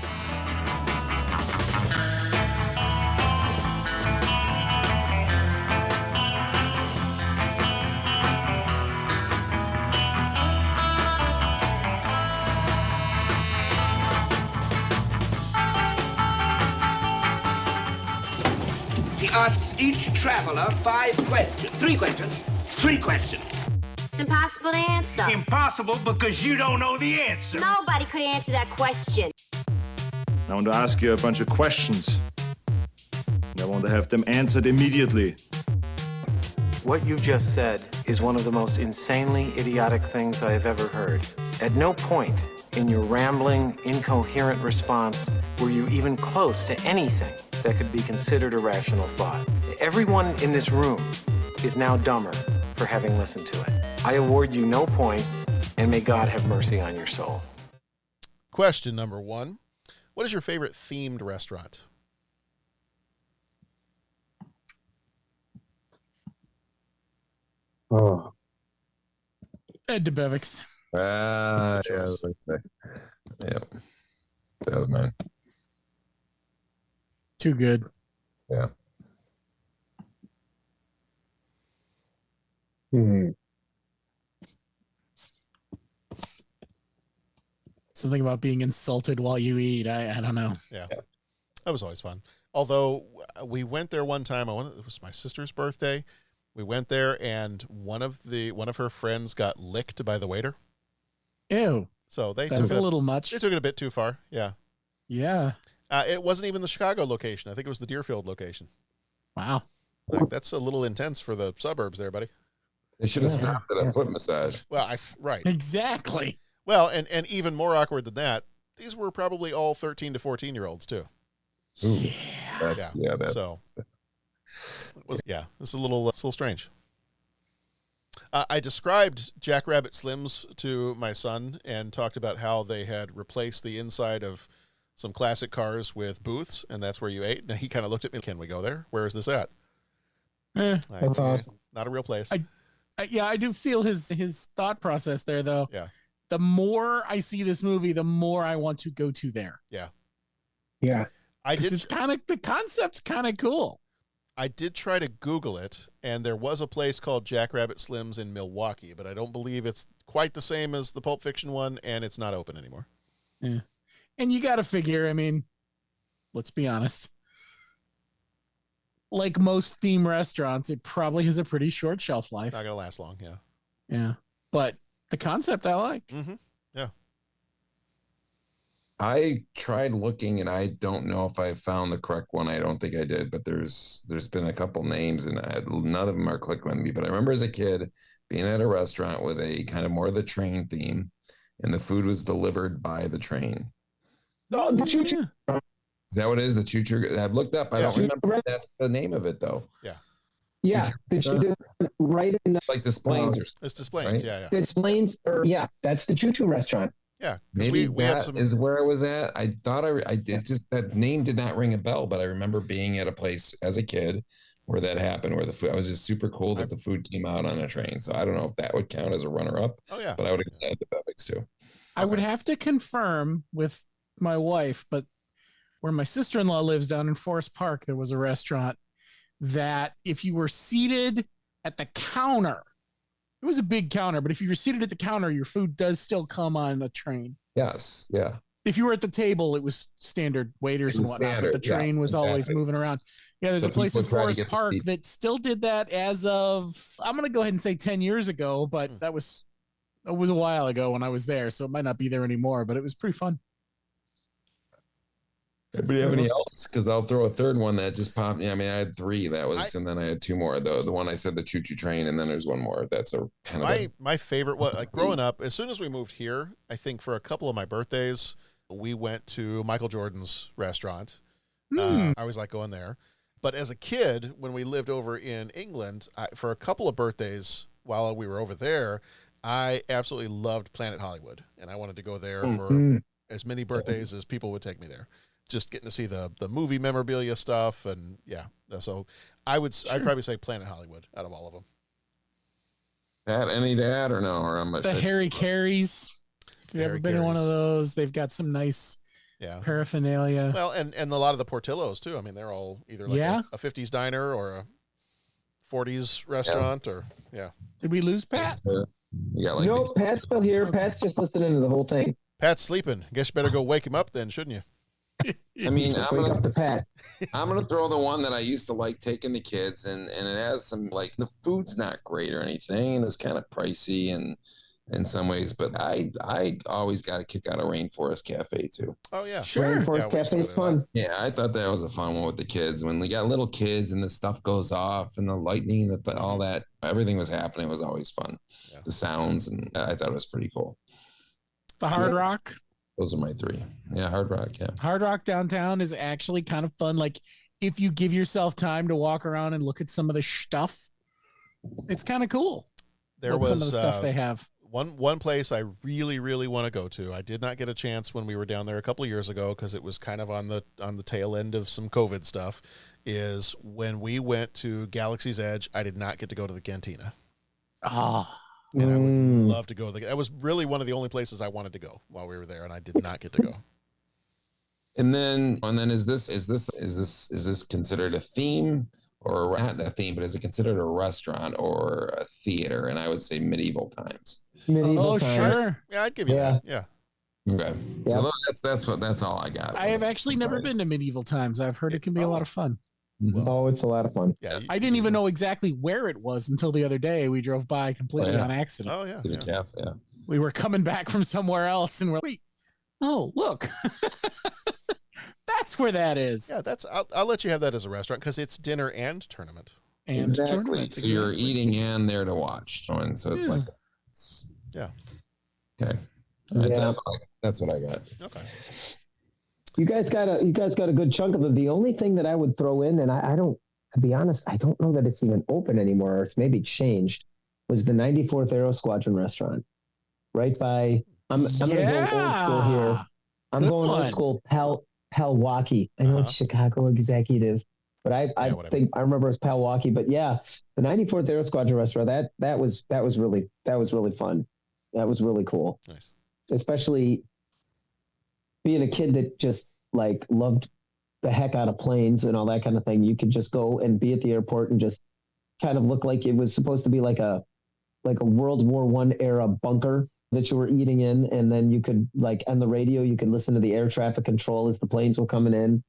He asks each traveler 5 questions. 3 questions. 3 questions. It's impossible to answer. Impossible because you don't know the answer. Nobody could answer that question. I want to ask you a bunch of questions. I want to have them answered immediately. What you just said is one of the most insanely idiotic things I have ever heard. At no point in your rambling, incoherent response were you even close to anything that could be considered a rational thought. Everyone in this room is now dumber for having listened to it. I award you no points, and may God have mercy on your soul. Question number 1. What is your favorite themed restaurant? Oh. Ed DeBevick's. Yeah, I was going to say. Yep. That was mine. Too good. Yeah. Something about being insulted while you eat. I don't know. Yeah. That was always fun. Although we went there one time, it was my sister's birthday. We went there and one of her friends got licked by the waiter. Ew. So that's a little much. They took it a bit too far. Yeah. Yeah. It wasn't even the Chicago location. I think it was the Deerfield location. Wow. Like, that's a little intense for the suburbs there, buddy. They should have stopped at a foot massage. Well, right. Exactly. Well, and even more awkward than that, these were probably all 13 to 14-year-olds too. Ooh, yeah. That's so. It's a little strange. I described Jackrabbit Slims to my son and talked about how they had replaced the inside of some classic cars with booths, and that's where you ate. And he kind of looked at me. Can we go there? Where is this at? That's awesome. Not a real place. I do feel his thought process there, though. Yeah. The more I see this movie, the more I want to go to there. Yeah. Yeah. It's the concept's kind of cool. I did try to Google it, and there was a place called Jackrabbit Slims in Milwaukee, but I don't believe it's quite the same as the Pulp Fiction one, and it's not open anymore. Yeah. And you got to figure, I mean, let's be honest. Like most theme restaurants, it probably has a pretty short shelf life. It's not going to last long, yeah. Yeah. But the concept I like. Mm-hmm. Yeah. I tried looking, and I don't know if I found the correct one. I don't think I did, but there's been a couple names, and none of them are clicking with me. But I remember as a kid being at a restaurant with a kind of more of the train theme, and the food was delivered by the train. Oh, the choo-choo. Is that what it is? The choo-choo? I've looked up. I don't remember that's the name of it, though. Yeah. Yeah. Right in like Displains or it's Displains, right? yeah. Displains, that's the choo-choo restaurant. Yeah. Maybe that is where I was at. I thought I did just that name did not ring a bell, but I remember being at a place as a kid where that happened, where the food, I was just super cool that the food came out on a train. So I don't know if that would count as a runner-up. Oh yeah. But I would have had the Bevix too. I would have to confirm with my wife, but where my sister-in-law lives down in Forest Park, there was a restaurant that if you were seated at the counter, it was a big counter, but if you were seated at the counter, your food does still come on a train. Yes. Yeah. If you were at the table, it was standard waiters and whatnot. But the train was always moving around. Yeah, there's a place in Forest Park that still did that as of, I'm going to go ahead and say 10 years ago, but it was a while ago when I was there, so it might not be there anymore, but it was pretty fun. Anybody have any else? Because I'll throw a third one that just popped. Yeah, I mean, I had three. And then I had two more. The one I said, the choo-choo train, and then there's one more. That's a kind of my favorite. What, like growing up, as soon as we moved here, I think for a couple of my birthdays, we went to Michael Jordan's restaurant. I always like going there. But as a kid, when we lived over in England, for a couple of birthdays while we were over there, I absolutely loved Planet Hollywood, and I wanted to go there for as many birthdays as people would take me there. Just getting to see the movie memorabilia stuff, and yeah. So I'd probably say Planet Hollywood out of all of them. Pat, any to add or no? Or I'm the Harry Carey's. If you've ever been in one of those, they've got some nice paraphernalia. Well, and a lot of the Portillos too. I mean, they're all either like a 50s diner or a 40s restaurant or Did we lose Pat? Nope, Pat's still here. Okay. Pat's just listening to the whole thing. Pat's sleeping. Guess you better go wake him up then, shouldn't you? I mean, I'm gonna throw the one that I used to like taking the kids, and it has some, like, the food's not great or anything, and it's kind of pricey and in some ways, but I always got a kick out of Rainforest Cafe too. Oh yeah, sure. Rainforest Cafe is fun. Yeah, I thought that was a fun one with the kids when we got little kids and the stuff goes off and the lightning, all that, everything was happening. It was always fun. Yeah. The sounds, and I thought it was pretty cool. The Hard Rock. Those are my three. Yeah, Hard Rock. Yeah, Hard Rock downtown is actually kind of fun. Like, if you give yourself time to walk around and look at some of the stuff, it's kind of cool. There was some of the stuff they have. One place I really, really want to go to. I did not get a chance when we were down there a couple of years ago because it was kind of on the tail end of some COVID stuff. Is when we went to Galaxy's Edge, I did not get to go to the Cantina. And I would love to go. That was really one of the only places I wanted to go while we were there, and I did not get to go. And then is this considered a theme, or not a theme, but is it considered a restaurant or a theater? And I would say medieval times. Medieval times. Sure. Yeah, I'd give you that. Yeah. Okay. Yeah. So that's all I got. I have actually never been to medieval times. I've heard it can be a lot of fun. Well, it's a lot of fun. Yeah, I didn't even know exactly where it was until the other day. We drove by completely on accident. Oh yeah. Yeah. We were coming back from somewhere else, and we're like, wait, oh look, that's where that is. Yeah, I'll let you have that as a restaurant because it's dinner and tournament. And tournament. So you're eating and there to watch, and so it's like, okay. That's what I got. Okay. You guys got a good chunk of it. The only thing that I would throw in, and I don't, to be honest, I don't know that it's even open anymore, or it's maybe changed, was the 94th Aero Squadron restaurant, right by. I'm gonna go old school here. I'm going old school. Palwaukie. I know it's Chicago executive, but I think I remember it's Palwaukie. But yeah, the 94th Aero Squadron restaurant. That was really fun. That was really cool. Nice, especially being a kid that just like loved the heck out of planes and all that kind of thing. You could just go and be at the airport and just kind of look like it was supposed to be like a World War I era bunker that you were eating in. And then you could, like, on the radio, you could listen to the air traffic control as the planes were coming in.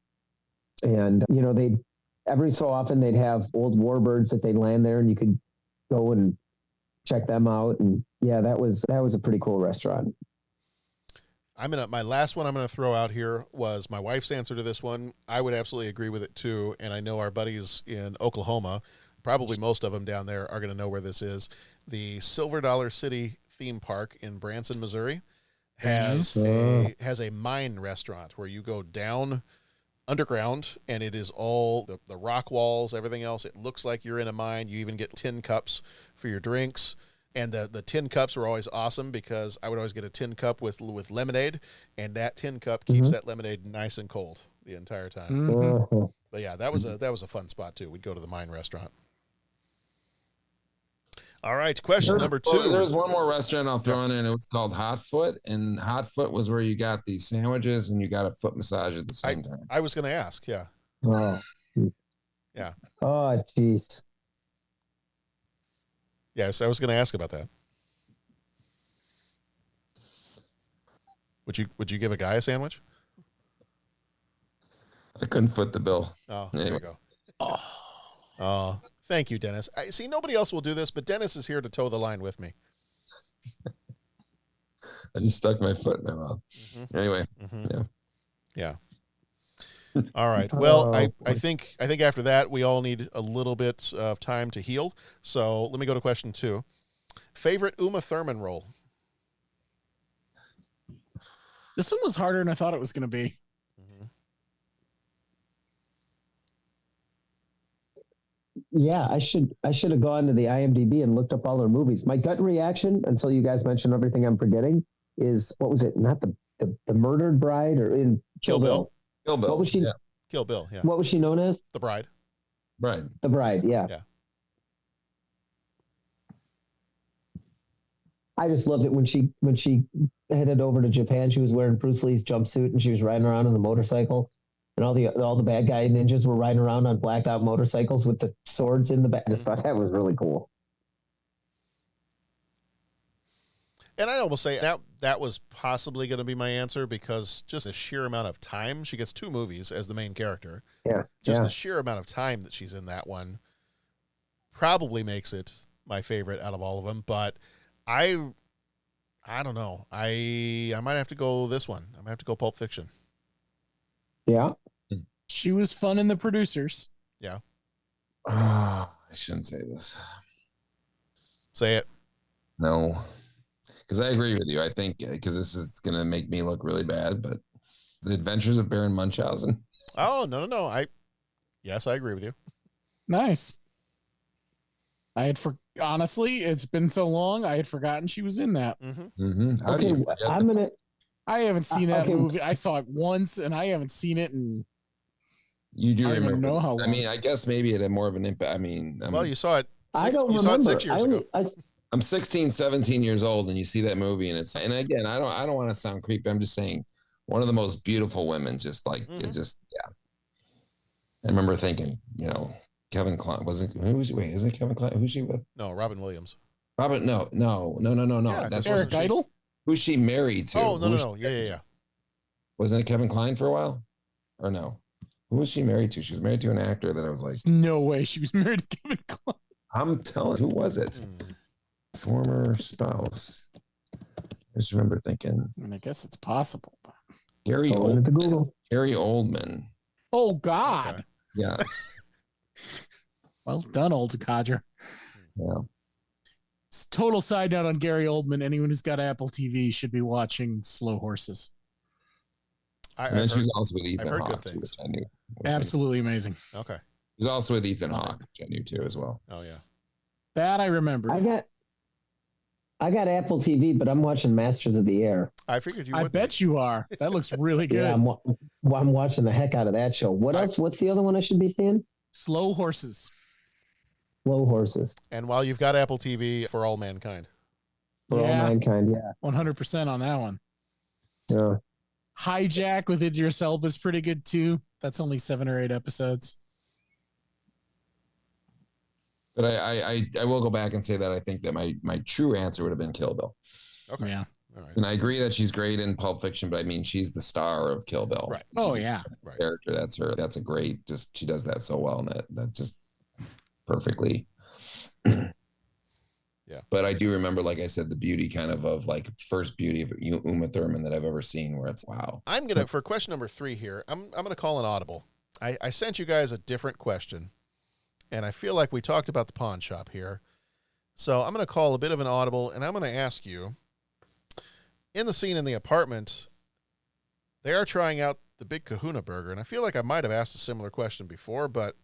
And, you know, every so often they'd have old warbirds that they'd land there and you could go and check them out. And yeah, that was a pretty cool restaurant. My last one I'm gonna throw out here was my wife's answer to this one. I would absolutely agree with it too, and I know our buddies in Oklahoma, probably most of them down there, are gonna know where this is. The Silver Dollar City theme park in Branson, Missouri, has a mine restaurant where you go down underground, and it is all the rock walls, everything else. It looks like you're in a mine. You even get tin cups for your drinks. And the tin cups were always awesome because I would always get a tin cup with lemonade, and that tin cup keeps that lemonade nice and cold the entire time. But yeah, that was a fun spot too. We'd go to the mine restaurant. All right, question number 2. There's one more restaurant I'll throw in, and it was called Hot Foot. And Hot Foot was where you got these sandwiches and you got a foot massage at the same time. I was going to ask, yeah. Wow. Yeah. Oh, jeez. Yes, I was going to ask about that. Would you give a guy a sandwich? I couldn't foot the bill. Oh, anyway. there you go. Oh, thank you, Dennis. I see nobody else will do this, but Dennis is here to toe the line with me. I just stuck my foot in my mouth. Mm-hmm. Anyway, yeah. All right. Well, I think after that we all need a little bit of time to heal. So let me go to question 2. Favorite Uma Thurman role? This one was harder than I thought it was going to be. Yeah, I should have gone to the IMDb and looked up all her movies. My gut reaction, until you guys mentioned everything I'm forgetting, is what was it? Not the Murdered Bride or in Kill Bill. Kill Bill. What was she? Yeah. Kill Bill. Yeah. What was she known as? The Bride. Bride. The Bride. Yeah. Yeah. I just loved it when she headed over to Japan. She was wearing Bruce Lee's jumpsuit and she was riding around on the motorcycle, and all the bad guy ninjas were riding around on blacked out motorcycles with the swords in the back. I just thought that was really cool. And I almost say that was possibly going to be my answer, because just the sheer amount of time she gets 2 movies as the main character. Yeah. Just the sheer amount of time that she's in that one probably makes it my favorite out of all of them. But I don't know. I might have to go this one. I might have to go Pulp Fiction. Yeah. She was fun in The Producers. Yeah. I shouldn't say this. Say it. No. Because I agree with you. I think because this is going to make me look really bad, but The Adventures of Baron Munchausen. Oh, no. Yes, I agree with you. Nice. Honestly, it's been so long, I had forgotten she was in that. Okay, I haven't seen that movie. I saw it once, and I haven't seen it in. You do remember? Know how long. I mean, I guess maybe it had more of an impact. I mean, well, you saw it. I don't remember. Saw it 6 years ago. I'm 16, 17 years old, and you see that movie, and again, I don't want to sound creepy. I'm just saying, one of the most beautiful women. Just like it just yeah. I remember thinking, Kevin Kline wasn't. Wait, is it Kevin Kline? Who's she with? No, Robin Williams. Robin? No. Yeah, that's Eric Idle. Who's she married to? Oh, no. Yeah. Wasn't it Kevin Kline for a while? Or no? Who was she married to? She was married to an actor that I was like, no way she was married to Kevin Kline. I'm telling. Who was it? Former spouse. I just remember thinking. I guess it's possible. Gary Oldman. Oh God. Okay. Yes. Well done, old Codger. Yeah. Total side note on Gary Oldman. Anyone who's got Apple TV should be watching Slow Horses. And then she was also with Ethan I've heard Hawke, good things. which I knew. Absolutely amazing. Okay. He was also with Ethan Hawke, which I knew too as well. Oh yeah. That I remember. I got Apple TV, but I'm watching Masters of the Air. I figured you would. I bet you are. That looks really good. Yeah, I'm watching the heck out of that show. What else? What's the other one I should be seeing? Slow Horses. Slow Horses. And while you've got Apple TV, For All Mankind. For All Mankind, yeah. 100% on that one. Yeah. Hijack with Idris Elba is pretty good too. That's only 7 or 8 episodes. But I will go back and say that I think that my true answer would have been Kill Bill. Okay. Yeah. All right. And I agree that she's great in Pulp Fiction, but I mean, she's the star of Kill Bill. Right. Oh yeah. Right. Character. That's her. That's a great. She does that so well, and that just perfectly. Yeah. But I do remember, like I said, the beauty of like first beauty of Uma Thurman that I've ever seen, where it's wow. I'm gonna for question number 3 here. I'm gonna call an audible. I sent you guys a different question, and I feel like we talked about the pawn shop here, so I'm gonna call a bit of an audible, and I'm gonna ask you. In the scene in the apartment, they are trying out the Big Kahuna Burger, and I feel like I might have asked a similar question before, but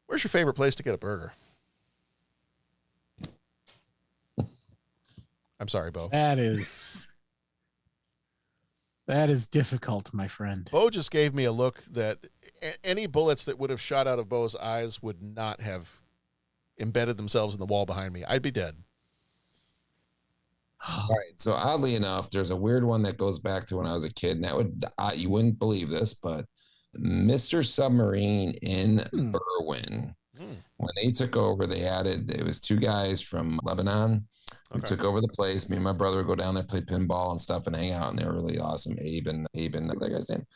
where's your favorite place to get a burger? I'm sorry, Bo. That is difficult, my friend. Bo just gave me a look that any bullets that would have shot out of Bo's eyes would not have embedded themselves in the wall behind me. I'd be dead. All right. So oddly enough, there's a weird one that goes back to when I was a kid, and that would you wouldn't believe this, but Mr. Submarine in Berwyn. When they took over, they added, it was 2 guys from Lebanon who took over the place. Me and my brother would go down there, play pinball and stuff and hang out. And they were really awesome. Abe and that guy's name,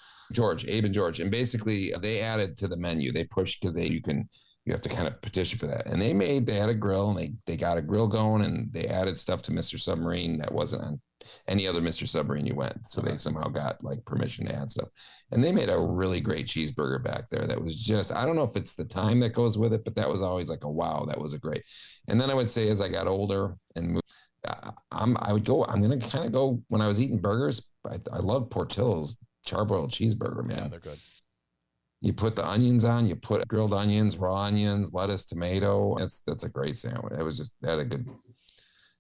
Abe and George. And basically they added to the menu. They pushed because you have to kind of petition for that. And they had a grill and they got a grill going and they added stuff to Mr. Submarine that wasn't on any other Mr. Submarine you went. So they somehow got like permission to add stuff. And they made a really great cheeseburger back there. That was just, I don't know if it's the time that goes with it, but that was always like a wow, that was a great. And then I would say as I got older and moved, I'm going to kind of go when I was eating burgers. I love Portillo's charbroiled cheeseburger, man. Yeah, they're good. You put the onions on, you put grilled onions, raw onions, lettuce, tomato. That's a great sandwich. It was just, that a good,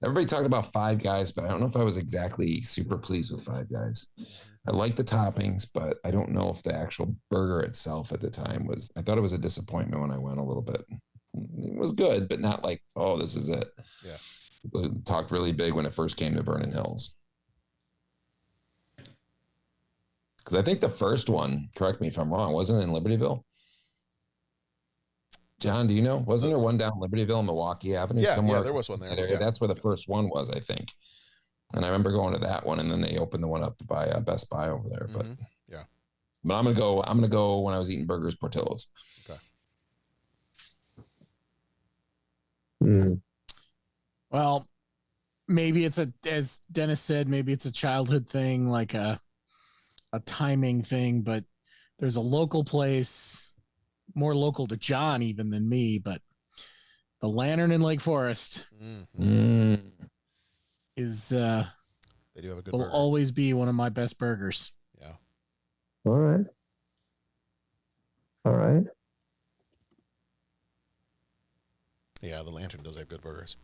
everybody talked about Five Guys, but I don't know if I was exactly super pleased with Five Guys. I like the toppings, but I don't know if the actual burger itself at the time was, I thought it was a disappointment when I went a little bit. It was good, but not like, oh, this is it. Yeah. It talked really big when it first came to Vernon Hills. Because I think the first one, correct me if I'm wrong, wasn't it in Libertyville? John, do you know? Wasn't there one down Libertyville, Milwaukee Avenue? Yeah, somewhere? yeah, there was one there. That yeah. That's where the first one was, I think. And I remember going to that one, and then they opened the one up by Best Buy over there. But yeah, but I'm gonna go when I was eating burgers, Portillo's. Okay. Well, maybe it's as Dennis said, maybe it's a childhood thing, like a timing thing, but there's a local place, more local to John even than me, but the Lantern in Lake Forest is they do have a good will burger. always be one of my best burgers. Yeah. All right. Yeah, the Lantern does have good burgers.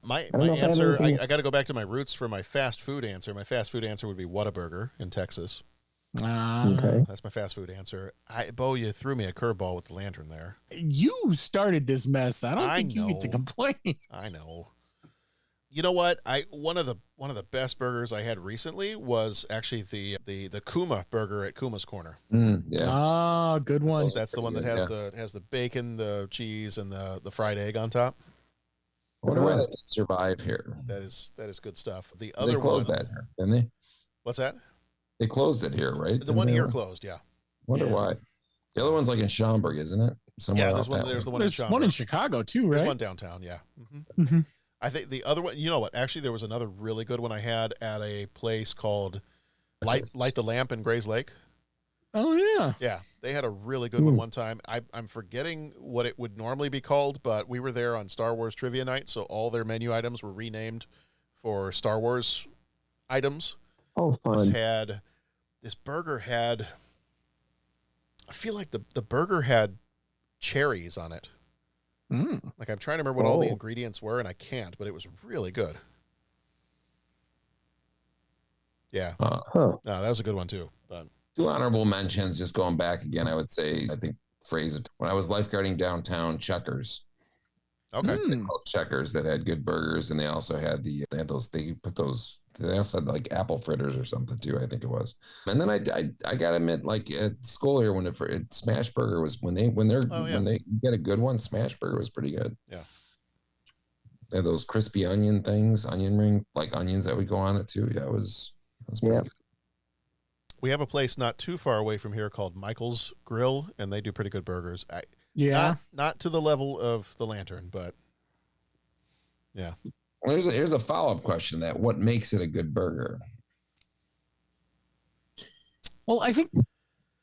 My answer, I got to go back to my roots for my fast food answer. My fast food answer would be Whataburger in Texas. Okay. That's my fast food answer. Bo, you threw me a curveball with the Lantern there. You started this mess. I don't think you get to complain. I know. You know what? One of the best burgers I had recently was actually the Kuma burger at Kuma's Corner. Yeah. Good one. That's the one that has the bacon, the cheese, and the fried egg on top. I wonder why that didn't survive here. That is good stuff. The other they closed that here, didn't they? What's that? They closed it here, right? The one here closed, yeah. Wonder why. The other one's like in Schaumburg, isn't it? Somewhere there's the one in Schaumburg. One in Chicago too, right? There's one downtown, yeah. I think the other one, you know what? Actually, there was another really good one I had at a place called Light the Lamp in Grays Lake. Oh, yeah. Yeah, they had a really good one time. I'm forgetting what it would normally be called, but we were there on Star Wars Trivia Night, so all their menu items were renamed for Star Wars items. Oh, fun. This burger had, I feel like the burger had cherries on it. Like I'm trying to remember what all the ingredients were, and I can't, but it was really good. Yeah. No, that was a good one too. But 2 honorable mentions, just going back again, I would say, I think phrase it. When I was lifeguarding downtown, Checkers. Okay. They called Checkers that had good burgers, and they also had they also had like apple fritters or something too, I think it was. And then I gotta admit, like at school here, when Smash Burger was when they get a good one, Smash Burger was pretty good. Yeah. They had those crispy onion things, onion ring, like onions that would go on it too. Yeah, it was pretty good. We have a place not too far away from here called Michael's Grill, and they do pretty good burgers. Not to the level of the Lantern, but yeah. Well, here's a follow-up question: that what makes it a good burger? Well, I think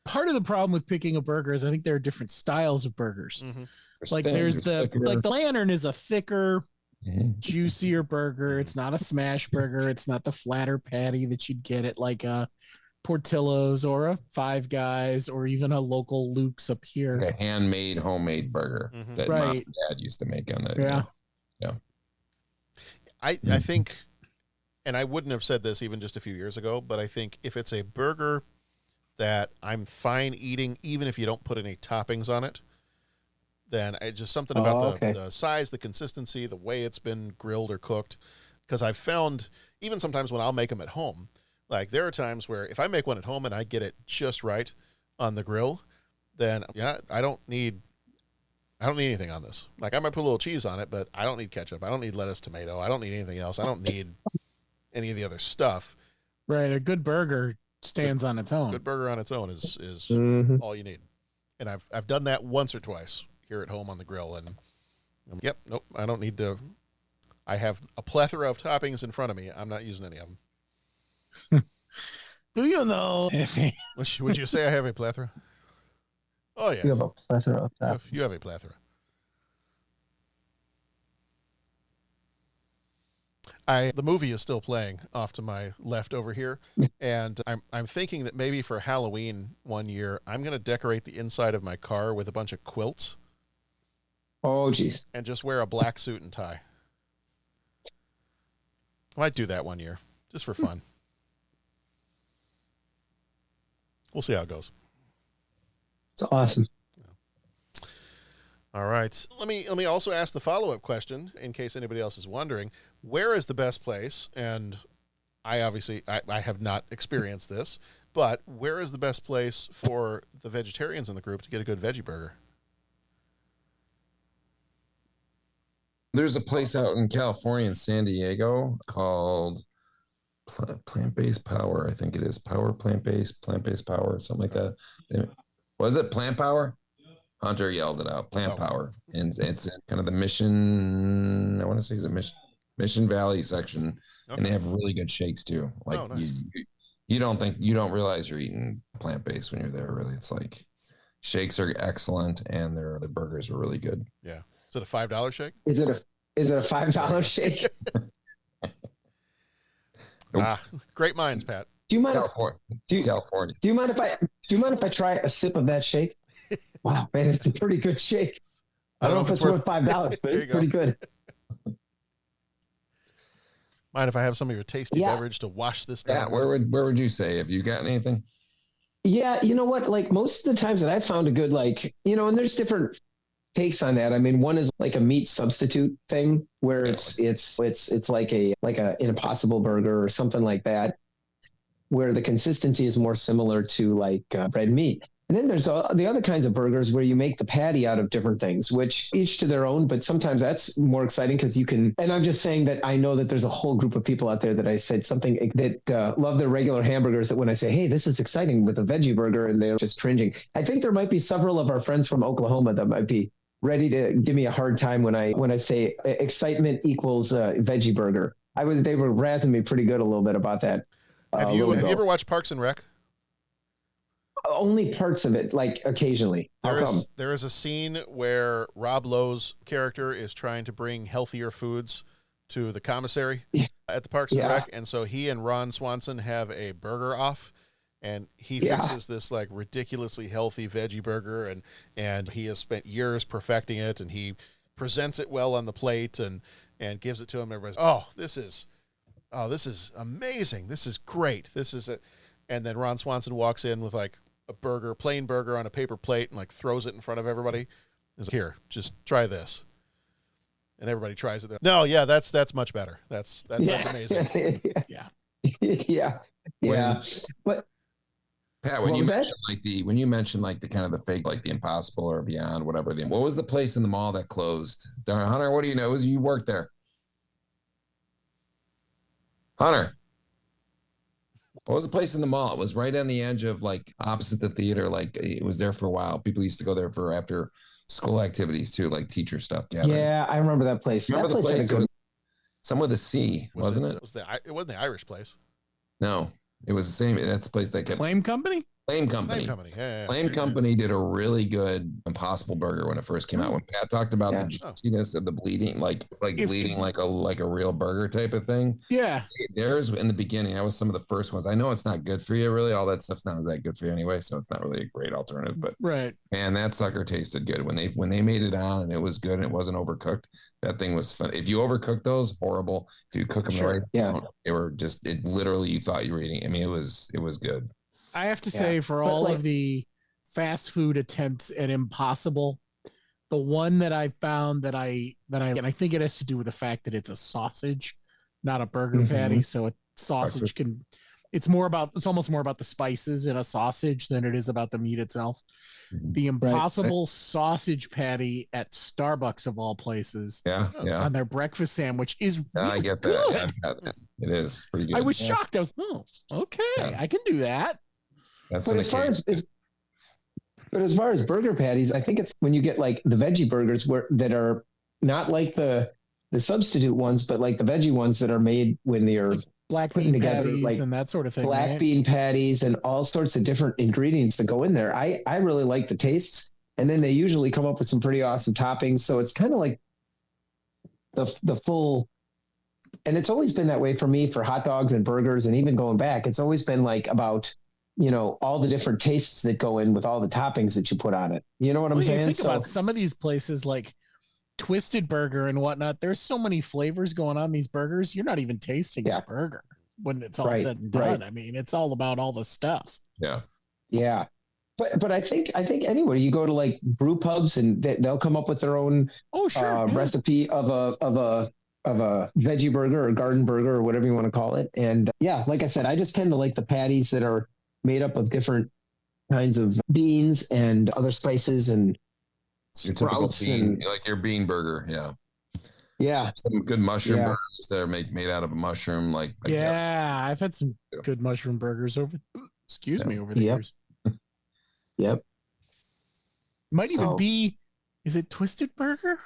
part of the problem with picking a burger is I think there are different styles of burgers. Like there's the Lantern is a thicker, juicier burger. It's not a smash burger. It's not the flatter patty that you'd get at like a Portillo's or a Five Guys or even a local Luke's up here. Like a handmade, homemade burger that mom and dad used to make on that. Yeah. I think, and I wouldn't have said this even just a few years ago, but I think if it's a burger that I'm fine eating, even if you don't put any toppings on it, then it's just something about the size, the consistency, the way it's been grilled or cooked. Because I've found, even sometimes when I'll make them at home, Like there are times where if I make one at home and I get it just right on the grill, then yeah, I don't need anything on this. Like I might put a little cheese on it, but I don't need ketchup. I don't need lettuce, tomato. I don't need anything else. I don't need any of the other stuff. Right. A good burger stands on its own. Good burger on its own is all you need. And I've done that once or twice here at home on the grill, and yep, nope, I don't need to. I have a plethora of toppings in front of me. I'm not using any of them. Do you know? Would you say I have a plethora? Oh yes. You have a plethora of toppings. You have a plethora. The movie is still playing off to my left over here, and I'm thinking that maybe for Halloween one year I'm going to decorate the inside of my car with a bunch of quilts. Oh, geez. And just wear a black suit and tie. I might do that one year, just for fun. We'll see how it goes. It's awesome. All right. Let me also ask the follow-up question in case anybody else is wondering. Where is the best place? And I have not experienced this, but where is the best place for the vegetarians in the group to get a good veggie burger? There's a place out in California in San Diego called Plant-Based Power. I think it is Plant-Based Power, something like that. Was it Plant Power? Hunter yelled it out, Plant Power. And it's kind of the Mission, I want to say it's a Mission Valley section. Okay. And they have really good shakes too. Like nice. You don't realize you're eating plant-based when you're there. Really. It's like shakes are excellent and the burgers are really good. Yeah. Is it a $5 shake? Is it a $5 shake? Great minds, Pat. Do you mind? California. Do you mind if I try a sip of that shake? Wow, man, it's a pretty good shake. I don't know if it's worth $5, but it's pretty good. Mind if I have some of your tasty beverage to wash this down? Yeah, where would you say? Have you gotten anything? Yeah, you know what? Like most of the times that I found a good, and there's different takes on that. I mean, one is like a meat substitute thing where it's like an Impossible burger or something like that, where the consistency is more similar to like red meat. And then there's the other kinds of burgers where you make the patty out of different things, which each to their own, but sometimes that's more exciting because you can, and I'm just saying that I know that there's a whole group of people out there that I said something that love their regular hamburgers, that when I say, hey, this is exciting with a veggie burger, and they're just cringing. I think there might be several of our friends from Oklahoma that might be ready to give me a hard time when I say excitement equals veggie burger. They were razzing me pretty good a little bit about that. Have you ever watched Parks and Rec? Only parts of it, like occasionally. There is a scene where Rob Lowe's character is trying to bring healthier foods to the commissary at the Parks and Rec, and so he and Ron Swanson have a burger off, and he fixes this like ridiculously healthy veggie burger, and he has spent years perfecting it, and he presents it well on the plate and gives it to him. Everybody's, this is amazing. This is great. This is it. And then Ron Swanson walks in with like a plain burger on a paper plate, and like throws it in front of everybody. He's like, here, just try this. And everybody tries it. No, yeah, that's much better. That's amazing. Yeah. But Pat, when you mentioned the kind of the fake, like the Impossible or Beyond, whatever. What was the place in the mall that closed? Hunter, what do you know? You worked there. Hunter. What was the place in the mall? It was right on the edge of like opposite the theater. Like it was there for a while. People used to go there for after school activities too, like teacher stuff. Yeah, I remember that place. Remember that place? It was some with a C, wasn't it? It wasn't the Irish place. No, it was the same. That's the place that kept Flame Company. Flame Company. Flame Company did a really good Impossible burger when it first came out. When Pat talked about the juiciness of the bleeding, bleeding like a real burger type of thing. Yeah. Theirs in the beginning, that was some of the first ones. I know it's not good for you, really. All that stuff's not that good for you anyway, so it's not really a great alternative. But man, that sucker tasted good when they made it on and it was good and it wasn't overcooked. That thing was fun. If you overcook those, horrible. If you cook them right, they were just literally you thought you were eating. I mean, it was good. I have to say, for all of the fast food attempts at Impossible, the one that I found and I think it has to do with the fact that it's a sausage, not a burger patty. So a sausage can It's almost more about the spices in a sausage than it is about the meat itself. The Impossible sausage patty at Starbucks of all places. On their breakfast sandwich is really I get good. that. Yeah, I've got that. It is pretty good. I was shocked. I was, okay, I can do that. That's but as far as burger patties, I think it's when you get like the veggie burgers that are not like the substitute ones, but like the veggie ones that are made when they're like black putting bean together patties like and that sort of thing. Black bean patties and all sorts of different ingredients that go in there. I really like the tastes, and then they usually come up with some pretty awesome toppings. So it's kind of like the full. And it's always been that way for me for hot dogs and burgers, and even going back, it's always been like about, all the different tastes that go in with all the toppings that you put on it. You know what I'm saying? Think about some of these places like Twisted Burger and whatnot. There's so many flavors going on these burgers. You're not even tasting the burger when it's all said and done. I mean, it's all about all the stuff. Yeah. But I think anywhere you go to like brew pubs and they'll come up with their own recipe of a veggie burger or garden burger or whatever you want to call it. And like I said, I just tend to like the patties that are made up of different kinds of beans and other spices and sprouts. You like your bean burger. Some good mushroom burgers that are made out of a mushroom. I've had some good mushroom burgers over the years. Might even be, is it Twisted Burger?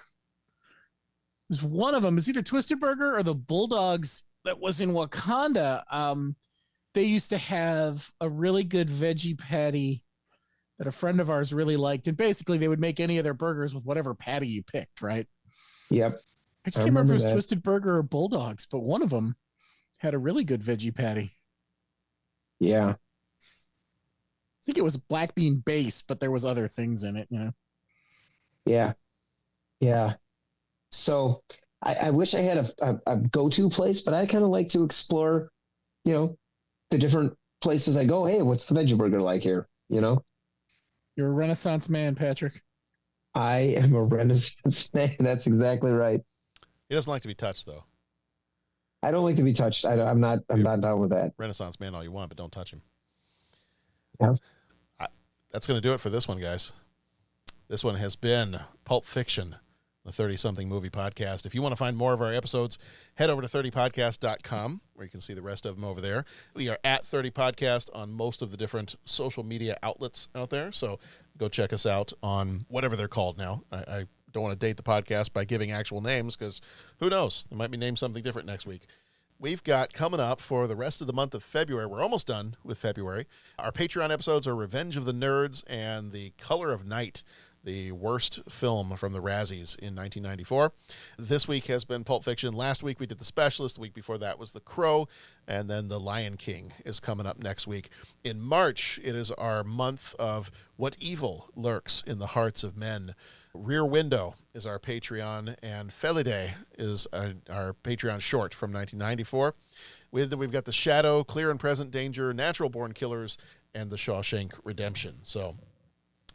There's one of them. It's either Twisted Burger or the Bulldogs that was in Wakanda. They used to have a really good veggie patty that a friend of ours really liked. And basically they would make any of their burgers with whatever patty you picked, right? Yep. I just can't remember if it was Twisted Burger or Bulldogs, but one of them had a really good veggie patty. Yeah. I think it was black bean base, but there was other things in it, Yeah. So I wish I had a go-to place, but I kind of like to explore, the different places I go. Hey, what's the veggie burger like here? You're a Renaissance man, Patrick. I am a Renaissance man. That's exactly right. He doesn't like to be touched, though. I don't like to be touched. I'm not down with that. Renaissance man all you want, but don't touch him. Yeah. That's going to do it for this one, guys. This one has been Pulp Fiction, the 30-something movie podcast. If you want to find more of our episodes, head over to 30podcast.com, where you can see the rest of them over there. We are at 30podcast on most of the different social media outlets out there, so go check us out on whatever they're called now. I don't want to date the podcast by giving actual names, because who knows? They might be named something different next week. We've got coming up for the rest of the month of February. We're almost done with February. Our Patreon episodes are Revenge of the Nerds and The Color of Night, the worst film from the Razzies in 1994. This week has been Pulp Fiction. Last week we did The Specialist. The week before that was The Crow. And then The Lion King is coming up next week. In March, it is our month of What Evil Lurks in the Hearts of Men. Rear Window is our Patreon, and Felidae is our Patreon short from 1994. We've got The Shadow, Clear and Present Danger, Natural Born Killers, and The Shawshank Redemption. So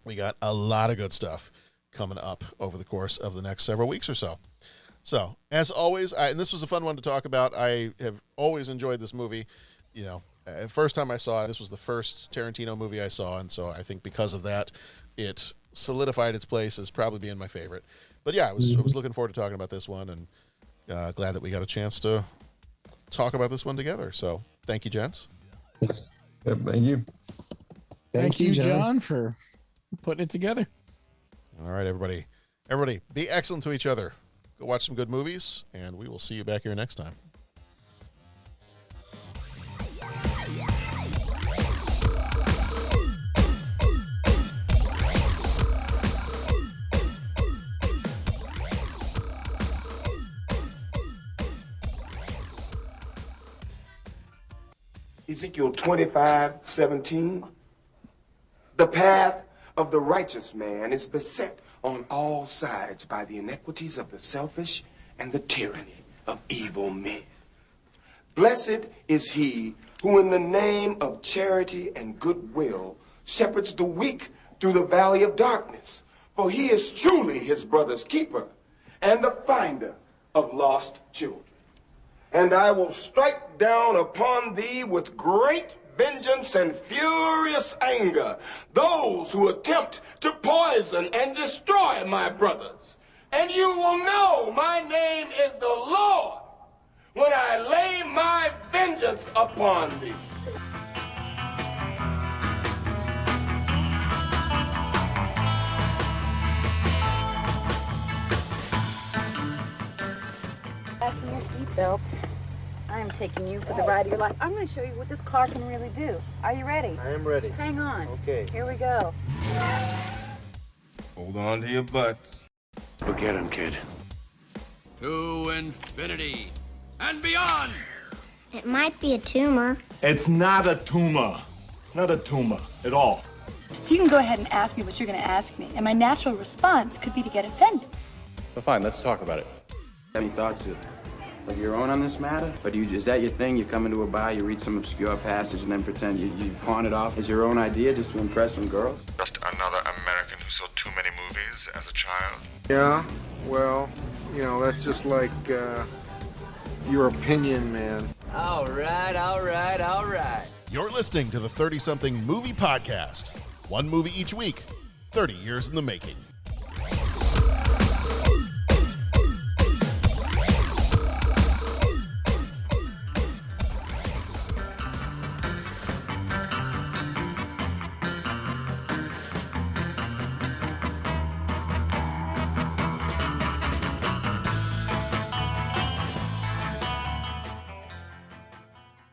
we got a lot of good stuff coming up over the course of the next several weeks or so. So, as always, and this was a fun one to talk about. I have always enjoyed this movie. First time I saw it, this was the first Tarantino movie I saw, and so I think because of that, it solidified its place as probably being my favorite. But yeah, I was looking forward to talking about this one, and glad that we got a chance to talk about this one together. So, thank you, gents. Yep, thank you. Thank you, John, for putting it together. All right, everybody. Everybody, be excellent to each other. Go watch some good movies, and we will see you back here next time. Ezekiel 25:17. The path of the righteous man is beset on all sides by the iniquities of the selfish and the tyranny of evil men. Blessed is he who in the name of charity and goodwill shepherds the weak through the valley of darkness, for he is truly his brother's keeper and the finder of lost children. and I will strike down upon thee with great vengeance and furious anger those who attempt to poison and destroy my brothers. And you will know my name is the Lord when I lay my vengeance upon thee. Fasten your seatbelt. I am taking you for the ride of your life. I'm going to show you what this car can really do. Are you ready? I am ready. Hang on. Okay. Here we go. Hold on to your butts. Forget him, kid. To infinity and beyond. It might be a tumor. It's not a tumor. It's not a tumor at all. So you can go ahead and ask me what you're going to ask me, and my natural response could be to get offended. Well, fine, let's talk about it. Any thoughts of your own on this matter? Or is that your thing? You come into a bar, you read some obscure passage, and then pretend you pawn it off as your own idea just to impress some girls? Just another American who saw too many movies as a child. Yeah, well, you know, that's just like your opinion, man. All right, all right, all right. You're listening to the 30-something movie podcast. One movie each week, 30 years in the making.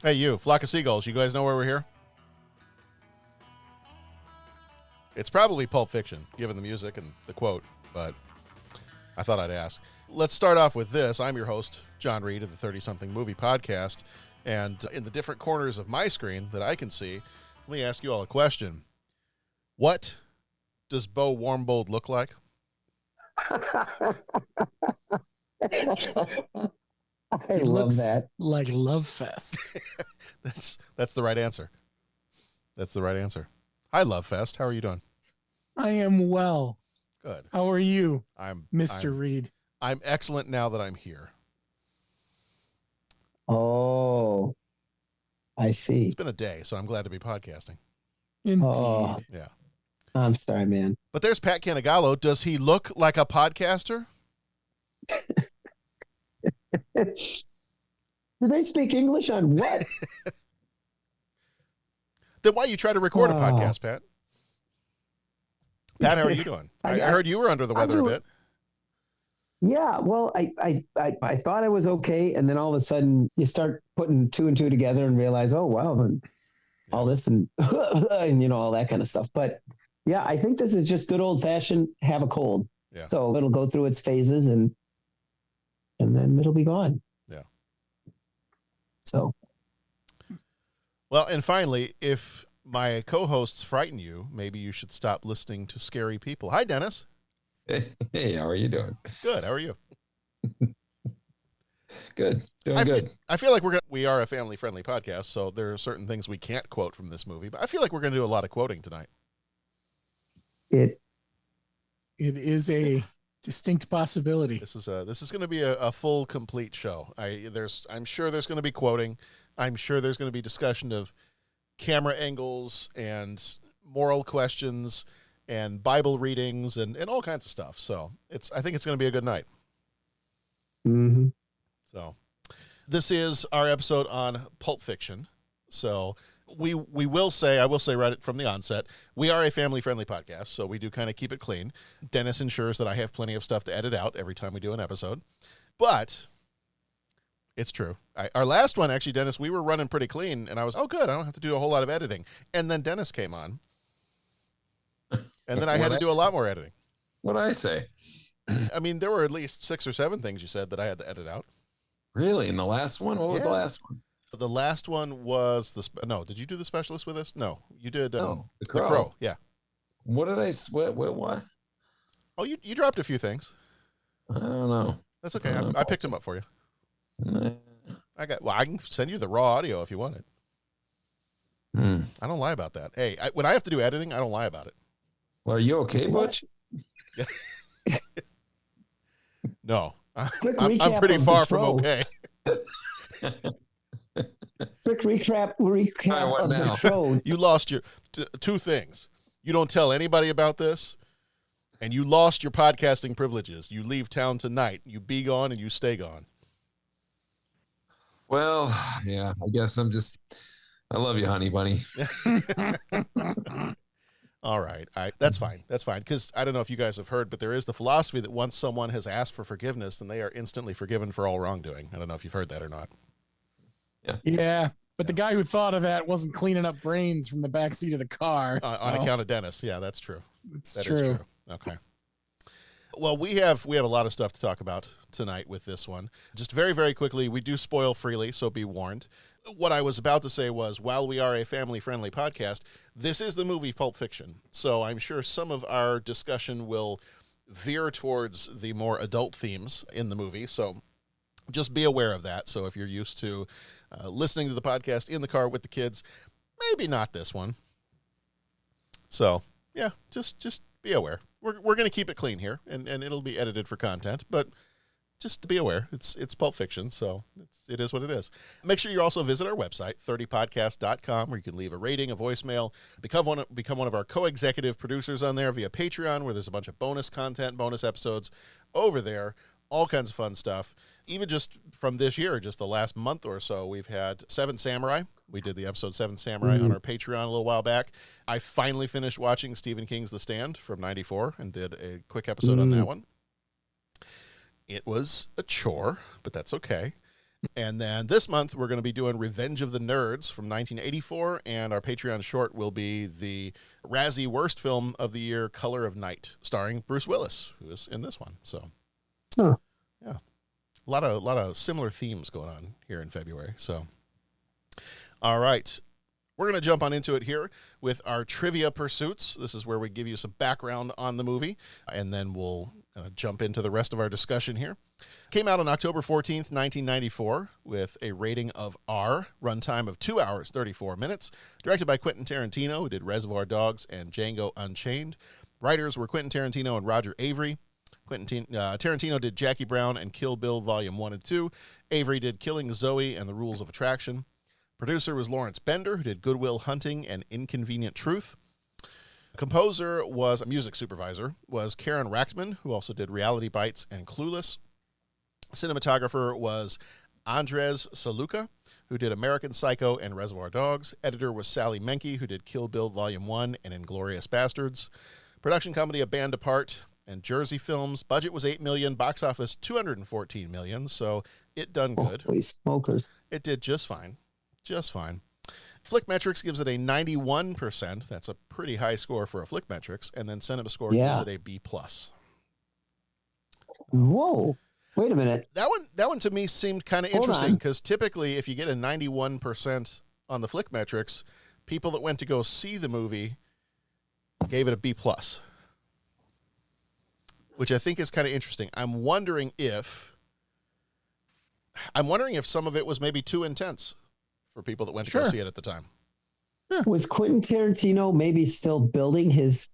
Hey, you, flock of seagulls, you guys know why we're here? It's probably Pulp Fiction, given the music and the quote, but I thought I'd ask. Let's start off with this. I'm your host, John Reed of the 30-something movie podcast, and in the different corners of my screen that I can see, let me ask you all a question. What does Bo Warmbold look like? I love that. Like Love Fest. That's the right answer. That's the right answer. Hi, Love Fest. How are you doing? I am well. Good. How are you, I'm Mr. Reed? I'm excellent now that I'm here. Oh, I see. It's been a day, so I'm glad to be podcasting. Indeed. Oh, Yeah. I'm sorry, man. But there's Pat Canigallo. Does he look like a podcaster? Do they speak English on what? Then why you try to record a podcast, Pat? Pat, how are you doing? I heard you were under the weather a bit. Yeah, well, I thought I was okay, and then all of a sudden you start putting two and two together and realize, oh wow, and all this and and you know all that kind of stuff. But yeah, I think this is just good old fashioned have a cold. Yeah. So it'll go through its phases and then it'll be gone. Yeah. So. Well, and finally, if my co-hosts frighten you, maybe you should stop listening to scary people. Hi, Dennis. Hey, how are you doing? Good. How are you? Good. Doing good. I feel like we are a family-friendly podcast, so there are certain things we can't quote from this movie, but I feel like we're going to do a lot of quoting tonight. It is a distinct possibility. This is going to be a full, complete show. I'm sure there's going to be quoting. I'm sure there's going to be discussion of camera angles and moral questions and Bible readings and all kinds of stuff. So I think it's going to be a good night. Mm-hmm. So this is our episode on Pulp Fiction. So I will say right from the onset, we are a family-friendly podcast, so we do kind of keep it clean. Dennis ensures that I have plenty of stuff to edit out every time we do an episode. But it's true. Our last one, actually, Dennis, we were running pretty clean, and I was, oh, good, I don't have to do a whole lot of editing. And then Dennis came on, and then I had to do a lot more editing. What'd I say? I mean, there were at least 6 or 7 things you said that I had to edit out. Really? In the last one? What was the last one? The last one was no. Did you do the specialist with us? No, you did. The Crow. Yeah. What did I? What? Oh, you dropped a few things. I don't know. That's okay. I picked them up for you. I can send you the raw audio if you want it. I don't lie about that. Hey, when I have to do editing, I don't lie about it. Well, are you okay, Butch? No, I'm pretty far from okay. Quick recap of the show. You lost your two things. You don't tell anybody about this, and you lost your podcasting privileges. You leave town tonight. You be gone and you stay gone. Well, yeah, I guess I love you, honey bunny. All right. That's fine. That's fine. Because I don't know if you guys have heard, but there is the philosophy that once someone has asked for forgiveness, then they are instantly forgiven for all wrongdoing. I don't know if you've heard that or not. Yeah. But the guy who thought of that wasn't cleaning up brains from the backseat of the car. On account of Dennis. Yeah, that's true. It's true. Okay. Well, we have a lot of stuff to talk about tonight with this one. Just very, very quickly, we do spoil freely, so be warned. What I was about to say was, while we are a family-friendly podcast, this is the movie Pulp Fiction. So I'm sure some of our discussion will veer towards the more adult themes in the movie. So just be aware of that. So if you're used to listening to the podcast in the car with the kids, maybe not this one. So, yeah, just be aware. We're going to keep it clean here, and it'll be edited for content, but just be aware. It's Pulp Fiction, so it is what it is. Make sure you also visit our website, 30podcast.com, where you can leave a rating, a voicemail, become one of our co-executive producers on there via Patreon, where there's a bunch of bonus content, bonus episodes over there, all kinds of fun stuff. Even just from this year, just the last month or so, we've had Seven Samurai. We did the episode Seven Samurai on our Patreon a little while back. I finally finished watching Stephen King's The Stand from '94 and did a quick episode on that one. It was a chore, but that's okay. And then this month, we're going to be doing Revenge of the Nerds from 1984, and our Patreon short will be the Razzie Worst Film of the Year, Color of Night, starring Bruce Willis, who is in this one. So, yeah, a lot of similar themes going on here in February. So, all right. We're going to jump on into it here with our trivia pursuits. This is where we give you some background on the movie, and then we'll jump into the rest of our discussion here. Came out on October 14th, 1994, with a rating of R, runtime of 2 hours, 34 minutes. Directed by Quentin Tarantino, who did Reservoir Dogs and Django Unchained. Writers were Quentin Tarantino and Roger Avery. Tarantino did Jackie Brown and Kill Bill Volume 1 and 2. Avery did Killing Zoe and The Rules of Attraction. Producer was Lawrence Bender, who did Good Will Hunting and Inconvenient Truth. Composer was a music supervisor, was Karen Rachtman, who also did Reality Bites and Clueless. Cinematographer was Andres Saluka, who did American Psycho and Reservoir Dogs. Editor was Sally Menke, who did Kill Bill Volume 1 and Inglourious Bastards. Production company, A Band Apart and Jersey Films. Budget was $8 million, box office $214 million, so it done good. Holy smokers. It did just fine. Just fine. Flickmetrics gives it a 91%. That's a pretty high score for a Flickmetrics. And then CinemaScore gives it a B+. Whoa. Wait a minute. That one to me seemed kind of interesting, because typically if you get a 91% on the Flickmetrics, people that went to go see the movie gave it a B+, which I think is kind of interesting. I'm wondering if some of it was maybe too intense for people that went to go see it at the time. Was Quentin Tarantino maybe still building his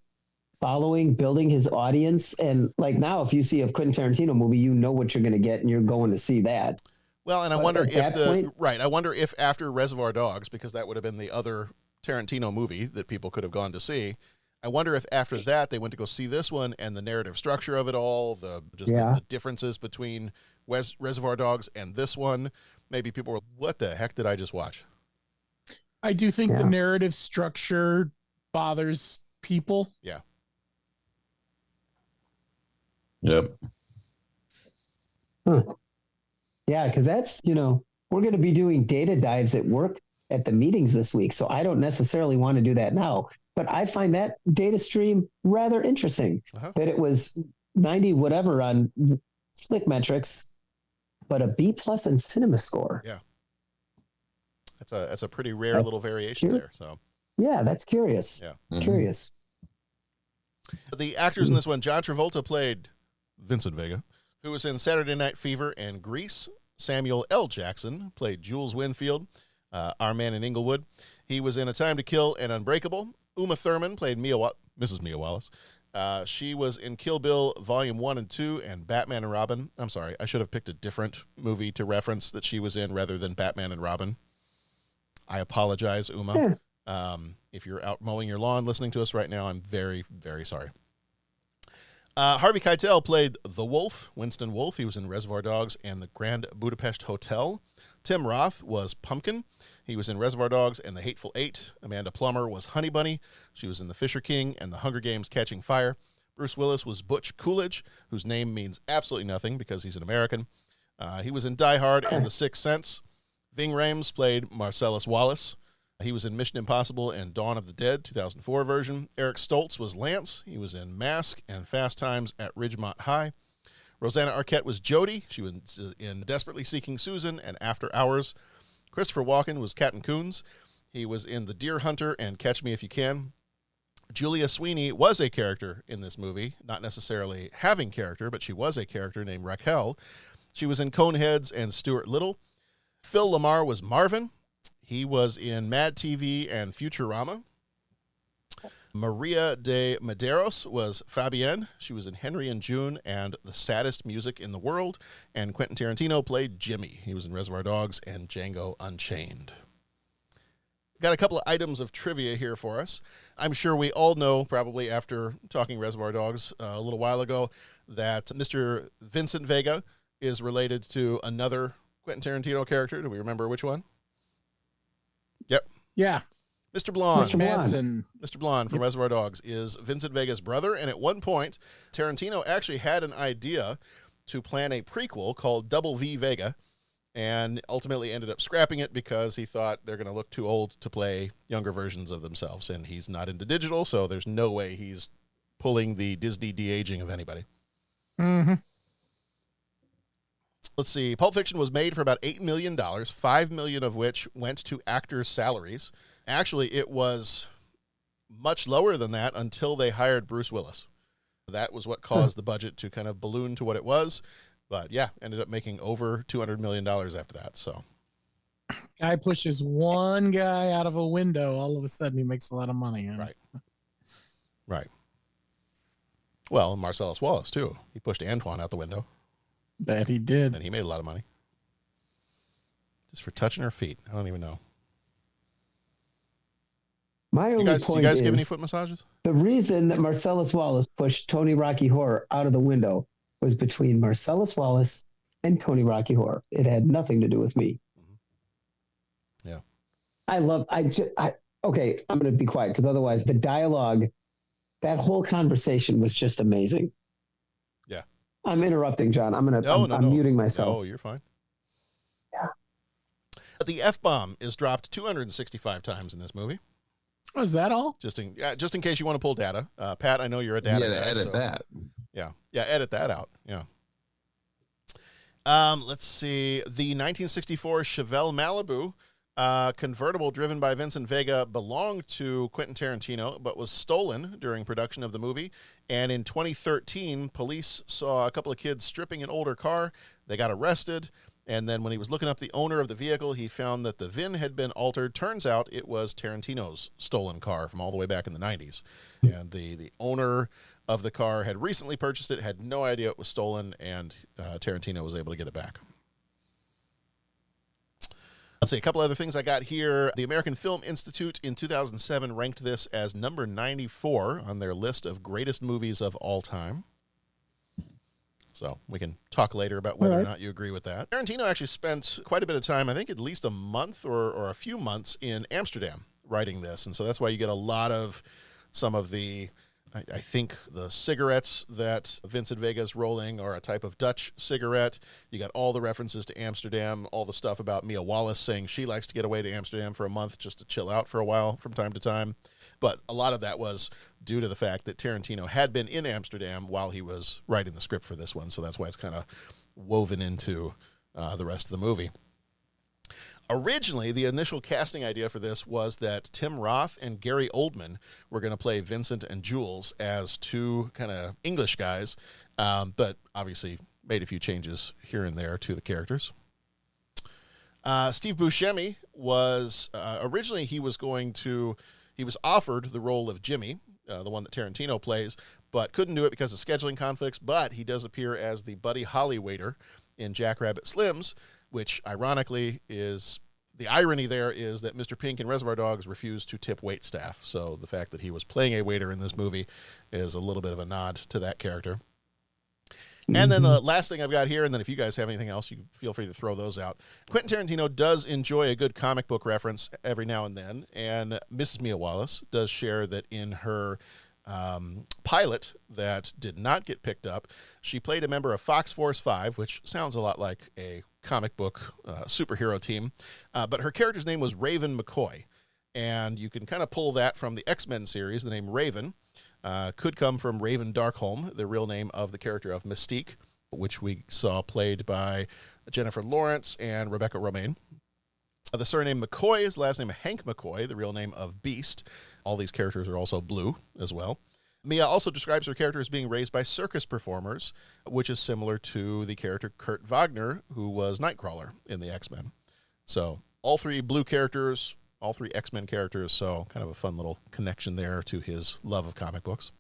following, building his audience? And like now, if you see a Quentin Tarantino movie, you know what you're going to get and you're going to see that. Well, and I wonder I wonder if after Reservoir Dogs, because that would have been the other Tarantino movie that people could have gone to see, I wonder if after that they went to go see this one, and the narrative structure of it all, the differences between Reservoir Dogs and this one, maybe people were, what the heck did I just watch? I do think the narrative structure bothers people. Yeah. Yep. Yeah, because that's, we're going to be doing data dives at work at the meetings this week. So I don't necessarily want to do that now, but I find that data stream rather interesting. That it was 90 whatever on Flickmetrics, but a B+ in CinemaScore. Yeah. That's a pretty rare little variation there. So yeah, that's curious. Yeah. It's curious. The actors in this one, John Travolta played Vincent Vega, who was in Saturday Night Fever and Grease. Samuel L. Jackson played Jules Winfield, our man in Inglewood. He was in A Time to Kill and Unbreakable. Uma Thurman played Mrs. Mia Wallace. She was in Kill Bill Volume 1 and 2 and Batman and Robin. I'm sorry, I should have picked a different movie to reference that she was in rather than Batman and Robin. I apologize, Uma. If you're out mowing your lawn listening to us right now, I'm very, very sorry. Harvey Keitel played the Wolf, Winston Wolfe. He was in Reservoir Dogs and the Grand Budapest Hotel. Tim Roth was Pumpkin. He was in Reservoir Dogs and The Hateful Eight. Amanda Plummer was Honey Bunny. She was in The Fisher King and The Hunger Games Catching Fire. Bruce Willis was Butch Coolidge, whose name means absolutely nothing because he's an American. He was in Die Hard and The Sixth Sense. Ving Rhames played Marcellus Wallace. He was in Mission Impossible and Dawn of the Dead, 2004 version. Eric Stoltz was Lance. He was in Mask and Fast Times at Ridgemont High. Rosanna Arquette was Jody. She was in Desperately Seeking Susan and After Hours. Christopher Walken was Captain Coons. He was in The Deer Hunter and Catch Me If You Can. Julia Sweeney was a character in this movie, not necessarily having character, but she was a character named Raquel. She was in Coneheads and Stuart Little. Phil Lamar was Marvin. He was in Mad TV and Futurama. Maria de Medeiros was Fabienne. She was in Henry and June and The Saddest Music in the World. And Quentin Tarantino played Jimmy. He was in Reservoir Dogs and Django Unchained. Got a couple of items of trivia here for us. I'm sure we all know, probably after talking Reservoir Dogs a little while ago, that Mr. Vincent Vega is related to another Quentin Tarantino character. Do we remember which one? Yep. Yeah. Mr. Blonde. Mr. Blonde. Mr. Blonde from Reservoir Dogs is Vincent Vega's brother. And at one point, Tarantino actually had an idea to plan a prequel called Double V Vega and ultimately ended up scrapping it because he thought they're going to look too old to play younger versions of themselves. And he's not into digital, so there's no way he's pulling the Disney de-aging of anybody. Mm-hmm. Let's see. Pulp Fiction was made for about $8 million, $5 million of which went to actors' salaries. Actually, it was much lower than that until they hired Bruce Willis. That was what caused the budget to kind of balloon to what it was. But yeah, ended up making over $200 million after that. So, guy pushes one guy out of a window, all of a sudden he makes a lot of money. Right. Right. Well, Marcellus Wallace, too. He pushed Antoine out the window. Bet he did. And he made a lot of money. Just for touching her feet. I don't even know. My only point you guys is, give any foot massages? The reason that Marcellus Wallace pushed Tony Rocky Horror out of the window was between Marcellus Wallace and Tony Rocky Horror. It had nothing to do with me. Yeah. Okay, I'm going to be quiet because otherwise the dialogue, that whole conversation was just amazing. Yeah. I'm interrupting, John. I'm muting myself. No, you're fine. Yeah. The F-bomb is dropped 265 times in this movie. Was that all? Just in case you want to pull data. Pat, I know you're a data guy. Yeah, edit that. Yeah, edit that out. Yeah. Let's see. The 1964 Chevelle Malibu convertible driven by Vincent Vega belonged to Quentin Tarantino, but was stolen during production of the movie. And in 2013, police saw a couple of kids stripping an older car. They got arrested. And then when he was looking up the owner of the vehicle, he found that the VIN had been altered. Turns out it was Tarantino's stolen car from all the way back in the 90s. And the owner of the car had recently purchased it, had no idea it was stolen, and Tarantino was able to get it back. Let's see, a couple other things I got here. The American Film Institute in 2007 ranked this as number 94 on their list of greatest movies of all time. So we can talk later about whether or not you agree with that. Tarantino actually spent quite a bit of time, I think at least a month or a few months in Amsterdam writing this. And so that's why you get a lot of some of the, I think the cigarettes that Vincent Vega's rolling are a type of Dutch cigarette. You got all the references to Amsterdam, all the stuff about Mia Wallace saying she likes to get away to Amsterdam for a month just to chill out for a while from time to time. But a lot of that was due to the fact that Tarantino had been in Amsterdam while he was writing the script for this one. So that's why it's kind of woven into the rest of the movie. Originally, the initial casting idea for this was that Tim Roth and Gary Oldman were going to play Vincent and Jules as two kind of English guys, but obviously made a few changes here and there to the characters. Steve Buscemi was, originally he was offered the role of Jimmy, the one that Tarantino plays, but couldn't do it because of scheduling conflicts. But he does appear as the Buddy Holly waiter in Jackrabbit Slim's, which ironically is, the irony there is that Mr. Pink in Reservoir Dogs refused to tip wait staff. So the fact that he was playing a waiter in this movie is a little bit of a nod to that character. And then the last thing I've got here, and then if you guys have anything else, you feel free to throw those out. Quentin Tarantino does enjoy a good comic book reference every now and then, and Mrs. Mia Wallace does share that in her pilot that did not get picked up, she played a member of Fox Force 5, which sounds a lot like a comic book superhero team, but her character's name was Raven McCoy, and you can kind of pull that from the X-Men series. The name Raven could come from Raven Darkholme, the real name of the character of Mystique, which we saw played by Jennifer Lawrence and Rebecca Romijn. The surname McCoy is the last name of Hank McCoy, the real name of Beast. All these characters are also blue as well. Mia also describes her character as being raised by circus performers, which is similar to the character Kurt Wagner, who was Nightcrawler in the X-Men. So all three blue characters, all three X-Men characters, so kind of a fun little connection there to his love of comic books.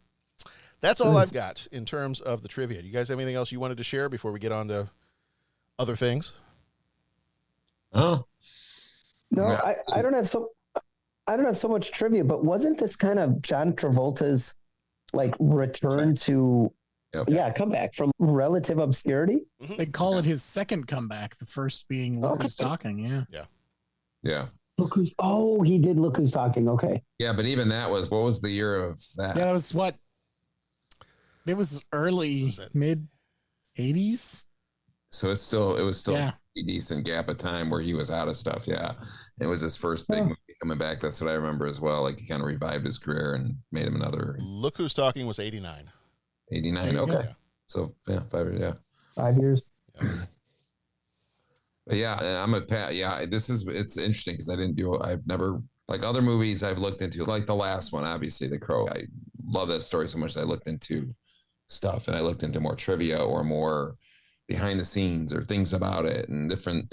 That's all I've got in terms of the trivia. Do you guys have anything else you wanted to share before we get on to other things? No, I don't have so much trivia, but wasn't this kind of John Travolta's like return to comeback from relative obscurity? They call it his second comeback, the first being Look Who's Talking. Yeah. Look Who's he did Look Who's Talking. Okay. Yeah, but even that was, what was the year of that? Yeah, that was what? It was early, mid 80s. So it was still a decent gap of time where he was out of stuff. Yeah. It was his first big movie coming back. That's what I remember as well. Like he kind of revived his career and made him another. Look Who's Talking was 89. 89. Okay. Yeah. So 5 years. 5 years. Yeah. But yeah, I'm a Pat. Yeah, it's interesting because I've never, like other movies I've looked into, like the last one, obviously The Crow. I love that story so much that I looked into stuff and I looked into more trivia or more behind the scenes or things about it and different.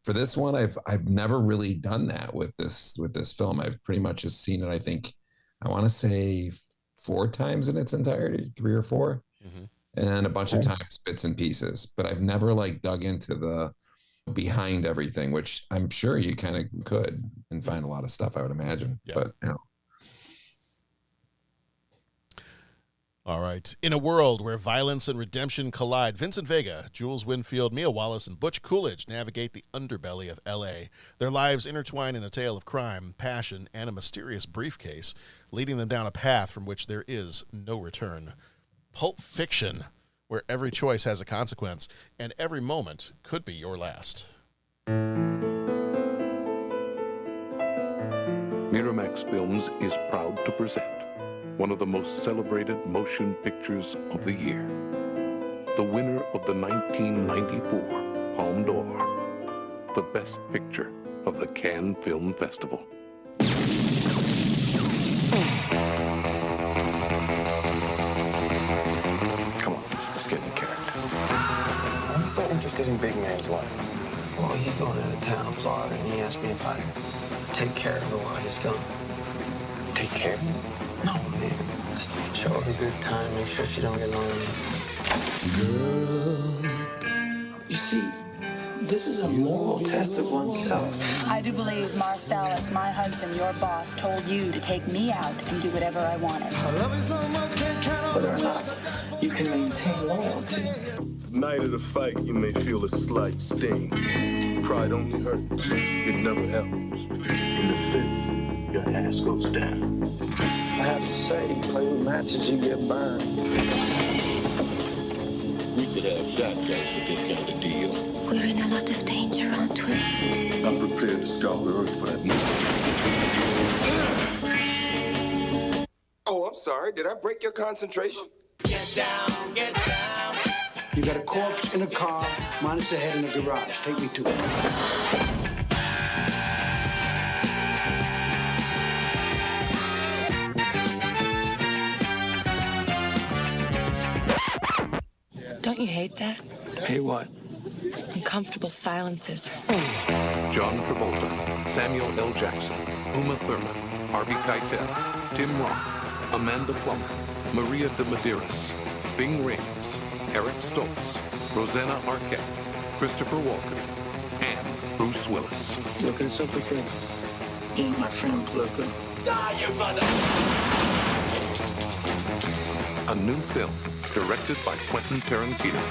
For this one, I've never really done that with this film. I've pretty much just seen it. I think I want to say 4 times in its entirety, 3 or 4, and a bunch of times bits and pieces. But I've never like dug into the behind everything, which I'm sure you kind of could and find a lot of stuff, I would imagine. Yeah. But All right. In a world where violence and redemption collide, Vincent Vega, Jules Winfield, Mia Wallace, and Butch Coolidge navigate the underbelly of L.A. Their lives intertwine in a tale of crime, passion, and a mysterious briefcase, leading them down a path from which there is no return. Pulp Fiction, where every choice has a consequence, and every moment could be your last. Miramax Films is proud to present one of the most celebrated motion pictures of the year. The winner of the 1994 Palme d'Or, the best picture of the Cannes Film Festival. Come on, let's get in character. I'm so interested in Big Man's wife. Well, he's going out of town, Florida, and he asked me if I'd take care of her while he's gone. Take care of her? No, man. Just show her a good time, make sure she don't get lonely. Girl. You see, this is a moral test of oneself. I do believe Marcellus, my husband, your boss, told you to take me out and do whatever I wanted. Whether or not you can maintain loyalty. Night of the fight, you may feel a slight sting. Pride only hurts, it never helps. In the fifth, your ass goes down. I have to say, you play with matches, you get burned. We should have shotguns for this kind of deal. We're in a lot of danger, aren't we? I'm prepared to scour the earth for that movie. Oh, I'm sorry. Did I break your concentration? Get down, get down. You got a corpse in a car, minus the head in the garage. Take me to it. Don't you hate that? Hey, what? Uncomfortable silences. John Travolta, Samuel L. Jackson, Uma Thurman, Harvey Keitel, Tim Roth, Amanda Plummer, Maria de Medeiros, Bing Rames, Eric Stoltz, Rosanna Arquette, Christopher Walken, and Bruce Willis. Looking at something, friend? Ain't my friend looking? Die, you mother! A new film directed by Quentin Tarantino.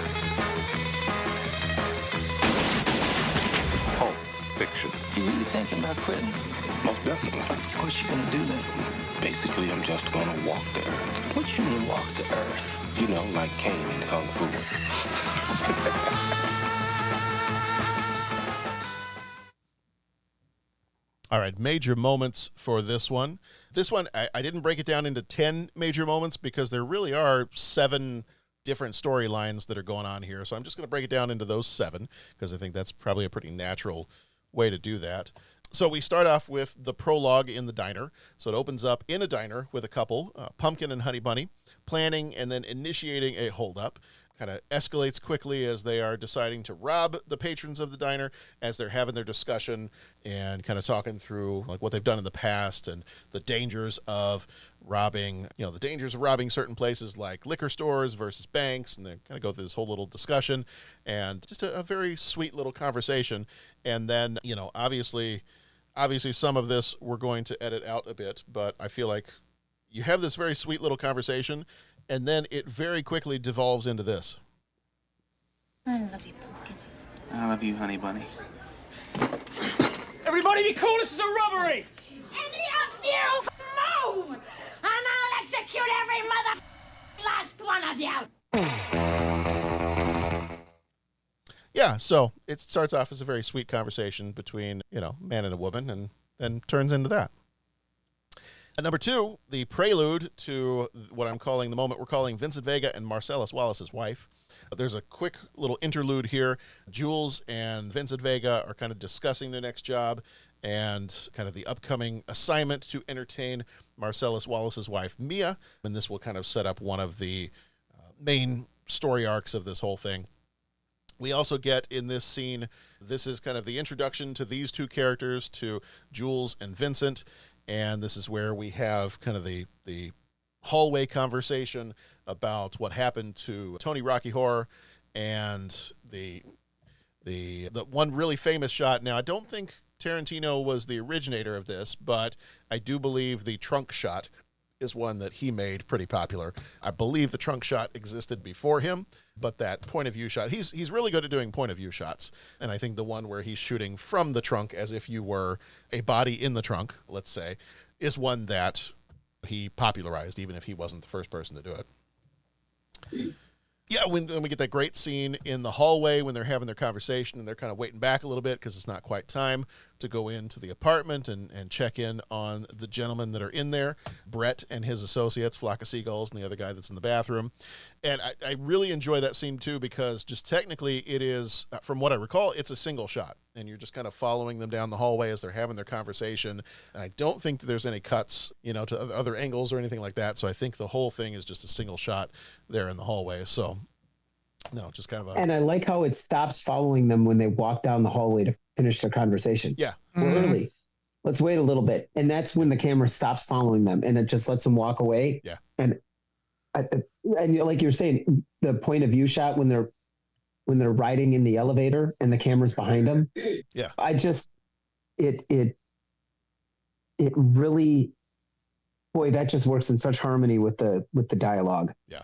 Pulp Fiction. You really thinking about quitting? Most definitely. What you gonna do then? Basically, I'm just gonna walk the earth. What you mean walk the earth? You know, like Kane in Kung Fu. All right, major moments for this one. This one, I didn't break it down into 10 major moments because there really are 7 different storylines that are going on here. So I'm just going to break it down into those 7 because I think that's probably a pretty natural way to do that. So we start off with the prologue in the diner. So it opens up in a diner with a couple, Pumpkin and Honey Bunny, planning and then initiating a holdup. Kind of escalates quickly as they are deciding to rob the patrons of the diner as they're having their discussion and kind of talking through like what they've done in the past and the dangers of robbing, the dangers of robbing certain places like liquor stores versus banks. And they kind of go through this whole little discussion and just a very sweet little conversation. And then, obviously some of this we're going to edit out a bit, but I feel like you have this very sweet little conversation and then it very quickly devolves into this. I love you, Pumpkin. I love you, Honey Bunny. Everybody be cool, this is a robbery! Any of you move, and I'll execute every last one of you! Yeah, so it starts off as a very sweet conversation between, man and a woman, and then turns into that. And number 2, the prelude to what I'm calling the moment we're calling Vincent Vega and Marcellus Wallace's wife. There's a quick little interlude here. Jules and Vincent Vega are kind of discussing their next job and kind of the upcoming assignment to entertain Marcellus Wallace's wife, Mia. And this will kind of set up one of the main story arcs of this whole thing. We also get in this scene, this is kind of the introduction to these 2 characters, to Jules and Vincent. And this is where we have kind of the hallway conversation about what happened to Tony Rocky Horror and the one really famous shot. Now, I don't think Tarantino was the originator of this, but I do believe the trunk shot is one that he made pretty popular. I believe the trunk shot existed before him, but that point of view shot, he's really good at doing point of view shots. And I think the one where he's shooting from the trunk as if you were a body in the trunk, let's say, is one that he popularized, even if he wasn't the first person to do it. Yeah, when we get that great scene in the hallway when they're having their conversation and they're kind of waiting back a little bit because it's not quite time to go into the apartment and check in on the gentlemen that are in there, Brett and his associates, Flock of Seagulls, and the other guy that's in the bathroom. And I really enjoy that scene too because just technically it is, from what I recall, it's a single shot. And you're just kind of following them down the hallway as they're having their conversation. And I don't think that there's any cuts, to other angles or anything like that. So I think the whole thing is just a single shot there in the hallway. So, no, just kind of And I like how it stops following them when they walk down the hallway to finish their conversation. Yeah. We're early. Let's wait a little bit. And that's when the camera stops following them and it just lets them walk away. Yeah. And like you're saying, the point of view shot when they're riding in the elevator and the camera's behind them. Yeah. It really, boy, that just works in such harmony with the dialogue. Yeah.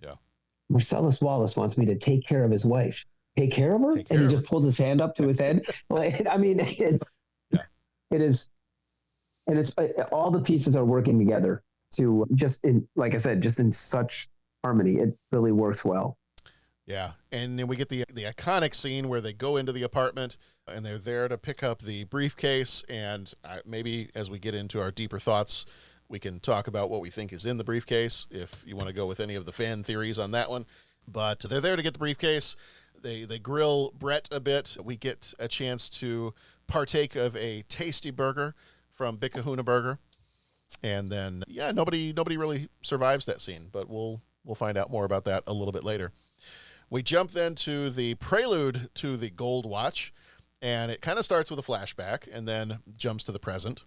Yeah. Marcellus Wallace wants me to take care of his wife. Take care of her? And he just pulls his hand up to his head. I mean, it is, and it's all the pieces are working together to like I said, just in such harmony. It really works well. Yeah, and then we get the iconic scene where they go into the apartment and they're there to pick up the briefcase, and maybe as we get into our deeper thoughts, we can talk about what we think is in the briefcase, if you want to go with any of the fan theories on that one. But they're there to get the briefcase. They grill Brett a bit. We get a chance to partake of a tasty burger from Big Kahuna Burger. And then, nobody really survives that scene, but we'll find out more about that a little bit later. We jump then to the prelude to the Gold Watch, and it kind of starts with a flashback and then jumps to the present.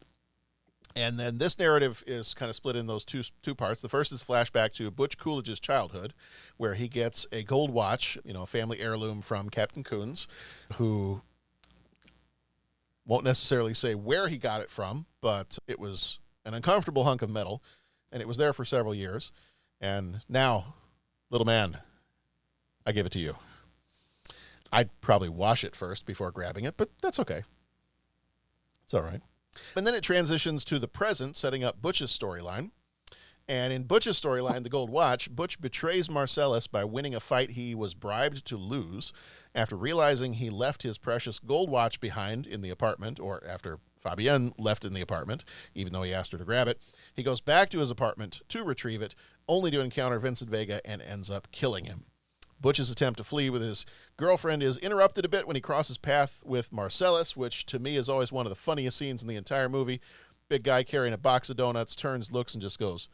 And then this narrative is kind of split in those two parts. The first is a flashback to Butch Coolidge's childhood, where he gets a gold watch, a family heirloom from Captain Coons, who won't necessarily say where he got it from, but it was an uncomfortable hunk of metal, and it was there for several years. And now, little man, I give it to you. I'd probably wash it first before grabbing it, but that's okay. It's all right. And then it transitions to the present, setting up Butch's storyline. And in Butch's storyline, the gold watch, Butch betrays Marcellus by winning a fight he was bribed to lose after realizing he left his precious gold watch behind in the apartment, or after Fabienne left in the apartment, even though he asked her to grab it. He goes back to his apartment to retrieve it, only to encounter Vincent Vega and ends up killing him. Butch's attempt to flee with his girlfriend is interrupted a bit when he crosses path with Marcellus, which to me is always one of the funniest scenes in the entire movie. Big guy carrying a box of donuts, turns, looks, and just goes,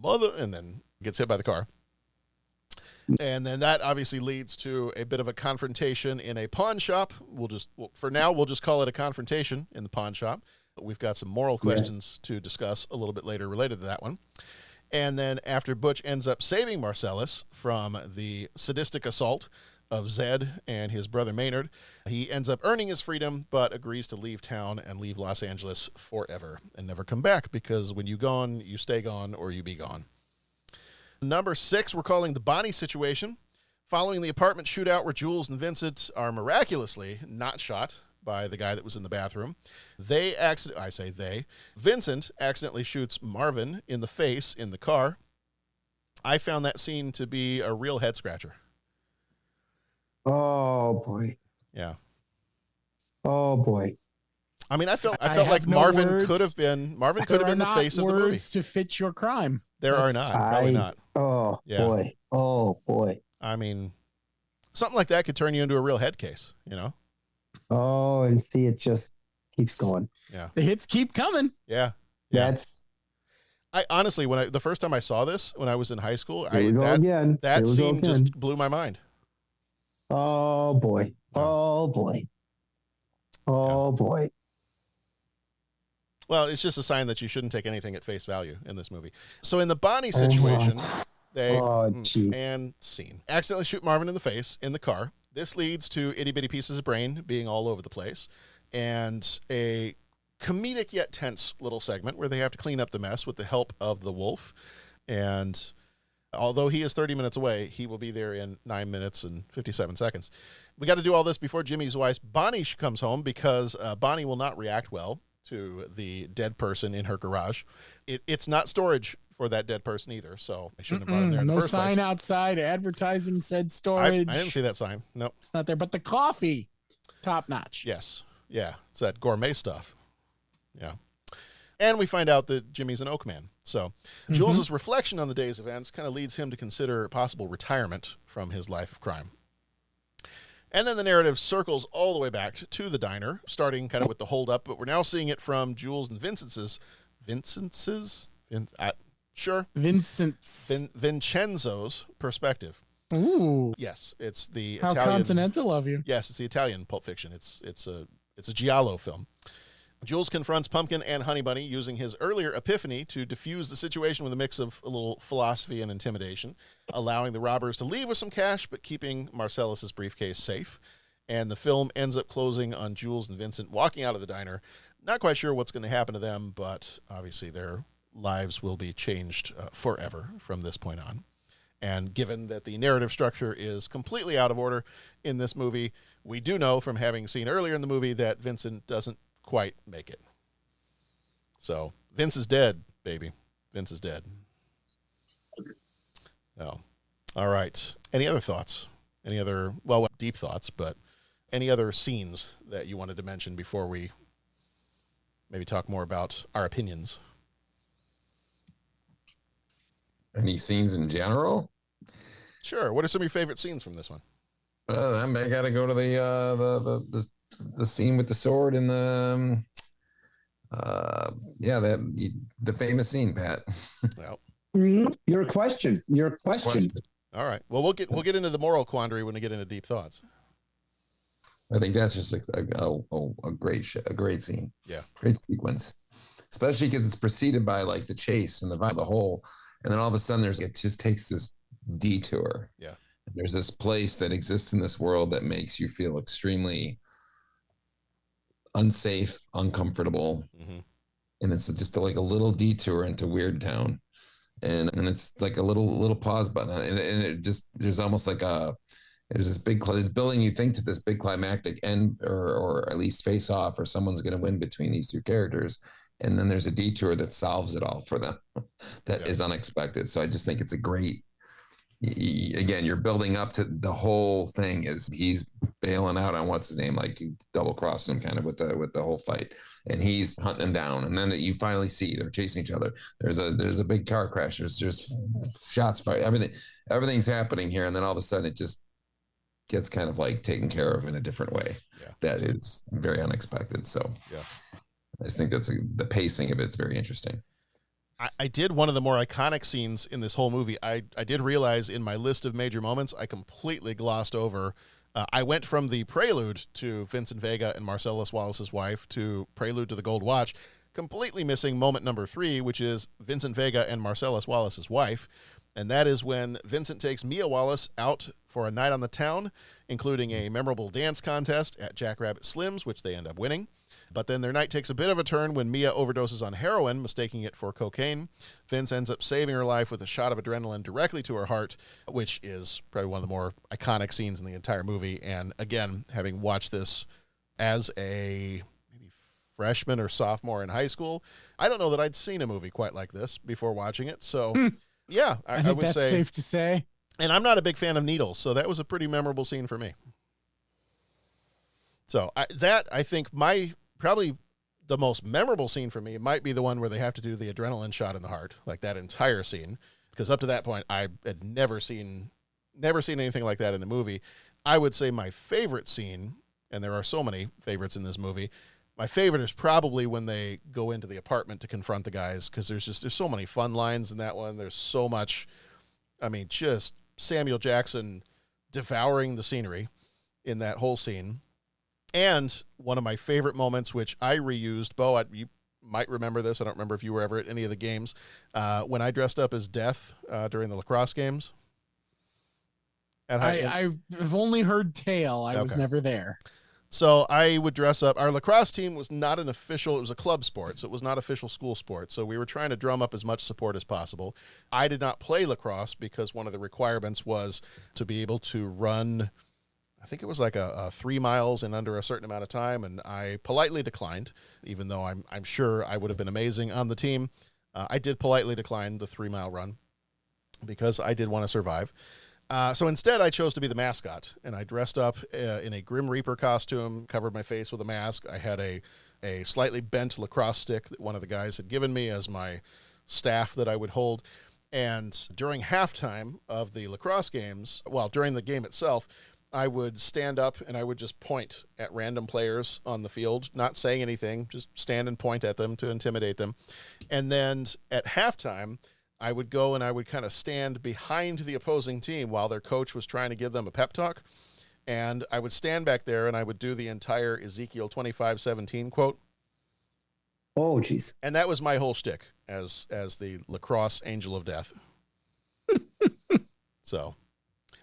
"Mother," and then gets hit by the car. And then that obviously leads to a bit of a confrontation in a pawn shop. For now, we'll just call it a confrontation in the pawn shop. We've got some moral questions to discuss a little bit later related to that one. And then after Butch ends up saving Marcellus from the sadistic assault of Zed and his brother Maynard, he ends up earning his freedom, but agrees to leave town and leave Los Angeles forever and never come back, because when you gone, you stay gone or you be gone. Number 6, we're calling the Bonnie situation. Following the apartment shootout where Jules and Vincent are miraculously not shot by the guy that was in the bathroom, Vincent accidentally shoots Marvin in the face in the car. I found that scene to be a real head scratcher. Oh boy. Yeah. Oh boy. I mean, I felt like Marvin could have been the face of the movie. Words to fit your crime. There are not. Probably not. Oh Yeah. boy. Oh boy. I mean, something like that could turn you into a real head case, Oh, and see, it just keeps going. Yeah. The hits keep coming. Yeah. I honestly, the first time I saw this when I was in high school, that scene just blew my mind. Oh boy. Oh boy. Oh boy. Well, it's just a sign that you shouldn't take anything at face value in this movie. So in the Bonnie situation, and scene accidentally shoot Marvin in the face in the car. This leads to itty bitty pieces of brain being all over the place, and a comedic yet tense little segment where they have to clean up the mess with the help of the wolf. And although he is 30 minutes away, he will be there in 9 minutes and 57 seconds. We got to do all this before Jimmy's wife, Bonnie, comes home, because Bonnie will not react well to the dead person in her garage. It's not storage for that dead person either, so I shouldn't have brought him there in the first place. No sign outside advertising said storage. I didn't see that sign. No. It's not there, but the coffee, top notch. Yes. Yeah. It's that gourmet stuff. Yeah. And we find out that Jimmy's an Oak Man. So Jules's reflection on the day's events kind of leads him to consider possible retirement from his life of crime. And then the narrative circles all the way back to the diner, starting kind of with the holdup, but we're now seeing it from Jules and Vincenzo's perspective. Ooh. Yes, it's the How Italian. continental of you. Yes, it's the Italian Pulp Fiction. It's a giallo film. Jules confronts Pumpkin and Honey Bunny using his earlier epiphany to defuse the situation with a mix of a little philosophy and intimidation, allowing the robbers to leave with some cash, but keeping Marcellus's briefcase safe. And the film ends up closing on Jules and Vincent walking out of the diner. Not quite sure what's going to happen to them, but obviously their lives will be changed forever from this point on. And given that the narrative structure is completely out of order in this movie, we do know from having seen earlier in the movie that Vincent doesn't quite make it. So Vince is dead, baby. Vince is dead. Oh, all right. Any other thoughts? Any other, well, deep thoughts, but any other scenes that you wanted to mention before we maybe talk more about our opinions? Any scenes in general? Sure. What are some of your favorite scenes from this one? I got to go to the scene with the sword and the famous scene, Pat. Well, your question. All right. Well, we'll get into the moral quandary when we get into deep thoughts. I think that's just a great scene. Yeah. Great sequence. especially because it's preceded by like the chase and the whole, and then all of a sudden it just takes this detour. Yeah. There's this place that exists in this world that makes you feel extremely unsafe, uncomfortable. And it's just like a little detour into Weird Town. And it's like a little pause button. And it just, there's almost like there's this big, it's building you think to this big climactic end or at least face off, or someone's going to win between these two characters. And then there's a detour that solves it all for them that is unexpected. So I just think it's a great, again, you're building up to the whole thing is he's bailing out on what's his name, like he double crossed him kind of with the whole fight, and he's hunting him down, and then you finally see they're chasing each other. There's a big car crash. There's shots fired. Everything's happening here, and then all of a sudden it just gets kind of like taken care of in a different way that is very unexpected. So I just think the pacing of it's very interesting. I did one of the more iconic scenes in this whole movie. I did realize in my list of major moments, I completely glossed over. I went from the prelude to Vincent Vega and Marcellus Wallace's wife to prelude to the Gold Watch, completely missing moment number 3, which is Vincent Vega and Marcellus Wallace's wife. And that is when Vincent takes Mia Wallace out for a night on the town, including a memorable dance contest at Jackrabbit Slim's, which they end up winning. But then their night takes a bit of a turn when Mia overdoses on heroin, mistaking it for cocaine. Vince ends up saving her life with a shot of adrenaline directly to her heart, which is probably one of the more iconic scenes in the entire movie. And again, having watched this as a maybe freshman or sophomore in high school, I don't know that I'd seen a movie quite like this before watching it. So, yeah, I think would that's say safe to say. And I'm not a big fan of needles, so that was a pretty memorable scene for me. So I think probably the most memorable scene for me might be the one where they have to do the adrenaline shot in the heart, like that entire scene, because up to that point I had never seen anything like that in a movie. I would say my favorite scene, and there are so many favorites in this movie, my favorite is probably when they go into the apartment to confront the guys, because there's so many fun lines in that one. There's so much, just Samuel Jackson devouring the scenery in that whole scene. And one of my favorite moments, which I reused, Bo, you might remember this. I don't remember if you were ever at any of the games. When I dressed up as Death during the lacrosse games. And I've only heard tale. I was never there. So I would dress up. Our lacrosse team was not an official, it was a club sport, so it was not official school sport. So we were trying to drum up as much support as possible. I did not play lacrosse because one of the requirements was to be able to run, I think it was like a 3 miles in under a certain amount of time, and I politely declined, even though I'm sure I would have been amazing on the team. I did politely decline the 3-mile run because I did want to survive. So instead, I chose to be the mascot, and I dressed up in a Grim Reaper costume, covered my face with a mask. I had a slightly bent lacrosse stick that one of the guys had given me as my staff that I would hold. And during halftime of the lacrosse games, during the game itself, I would stand up and I would just point at random players on the field, not saying anything, just stand and point at them to intimidate them. And then at halftime, I would go and I would kind of stand behind the opposing team while their coach was trying to give them a pep talk. And I would stand back there and I would do the entire Ezekiel 25:17 quote. Oh, geez. And that was my whole shtick as the lacrosse angel of death. So,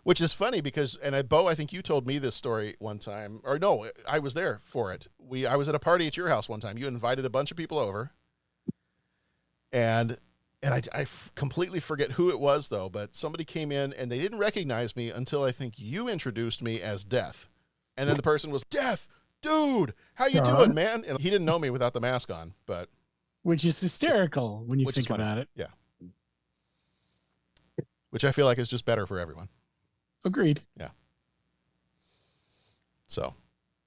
which is funny because, and Bo, I think you told me this story one time, or no, I was there for it. I was at a party at your house one time. You invited a bunch of people over, and I completely forget who it was, though, but somebody came in and they didn't recognize me until I think you introduced me as Death. And then the person was, Death, dude, how you doing, man? And he didn't know me without the mask on, but. Which is hysterical when you think about it. Yeah. Which I feel like is just better for everyone. Agreed. Yeah. So,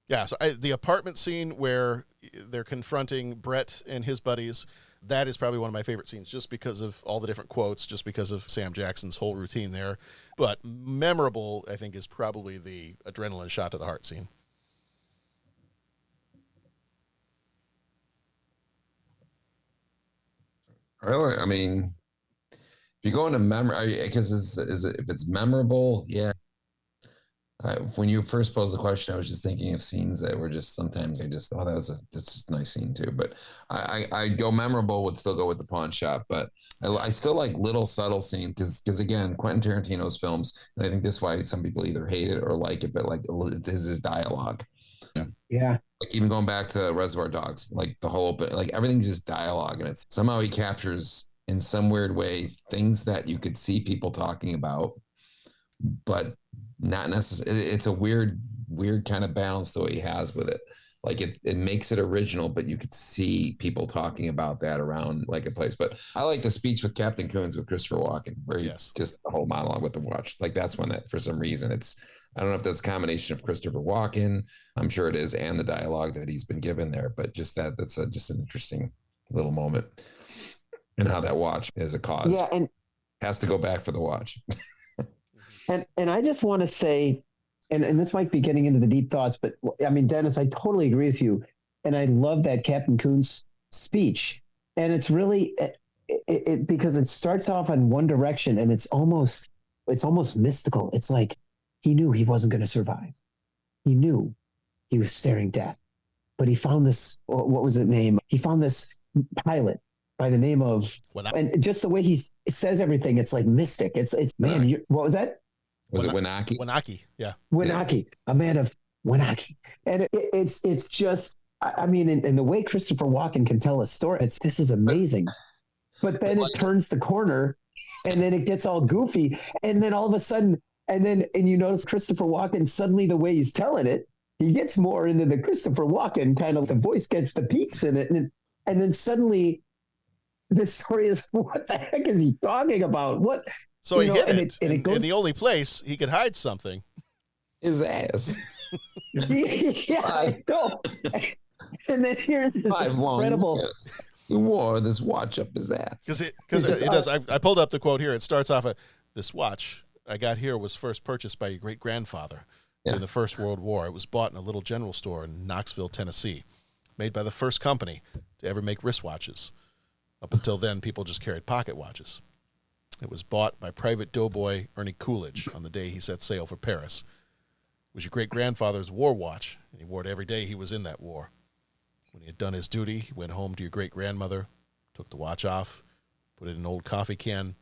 yeah, so the apartment scene where they're confronting Brett and his buddies, that is probably one of my favorite scenes just because of all the different quotes, just because of Sam Jackson's whole routine there. But memorable, I think, is probably the adrenaline shot to the heart scene. Really? I mean, if you go into memory, because if it's memorable, yeah. When you first posed the question, I was just thinking of scenes that were just sometimes that was just a nice scene too. But I go memorable would still go with the pawn shop, but I still like little subtle scenes because again, Quentin Tarantino's films, and I think this is why some people either hate it or like it, but like it is his dialogue. Yeah. Like even going back to Reservoir Dogs, like the whole, like everything's just dialogue, and it's somehow he captures in some weird way things that you could see people talking about, but not necessarily. It's a weird kind of balance the way he has with it. Like it makes it original, but you could see people talking about that around like a place. But I like the speech with Captain Coons with Christopher Walken, where he just the whole monologue with the watch. Like that's one that for some reason I don't know if that's a combination of Christopher Walken, I'm sure it is, and the dialogue that he's been given there. But just that's just an interesting little moment, and how that watch is a cause. Yeah, and has to go back for the watch. and I just want to say, and this might be getting into the deep thoughts, but I mean, Dennis, I totally agree with you. And I love that Captain Coons speech. And it's really, because it starts off on one direction and it's almost mystical. It's like he knew he wasn't going to survive. He knew he was staring death. But he found this, what was the name? He found this pilot by the name of, and just the way he says everything, it's like mystic. It's man, what was that? Was it Winaki? Winaki, yeah. Winaki, a man of Winaki. And it's just, I mean, and the way Christopher Walken can tell a story, this is amazing. But then it turns the corner and then it gets all goofy. And then all of a sudden, and you notice Christopher Walken, suddenly the way he's telling it, he gets more into the Christopher Walken kind of, the voice gets the peaks in it. And then suddenly the story is, what the heck is he talking about? What? So he hid it. And it goes, in the only place he could hide something. His ass. Yeah, I know. And then here's this incredible. He wore this watch up his ass. Because it does. I pulled up the quote here. It starts off, this watch I got here was first purchased by your great-grandfather in the First World War. It was bought in a little general store in Knoxville, Tennessee, made by the first company to ever make wristwatches. Up until then, people just carried pocket watches. It was bought by Private Doughboy Ernie Coolidge on the day he set sail for Paris. It was your great-grandfather's war watch, and he wore it every day he was in that war. When he had done his duty, he went home to your great-grandmother, took the watch off, put it in an old coffee can,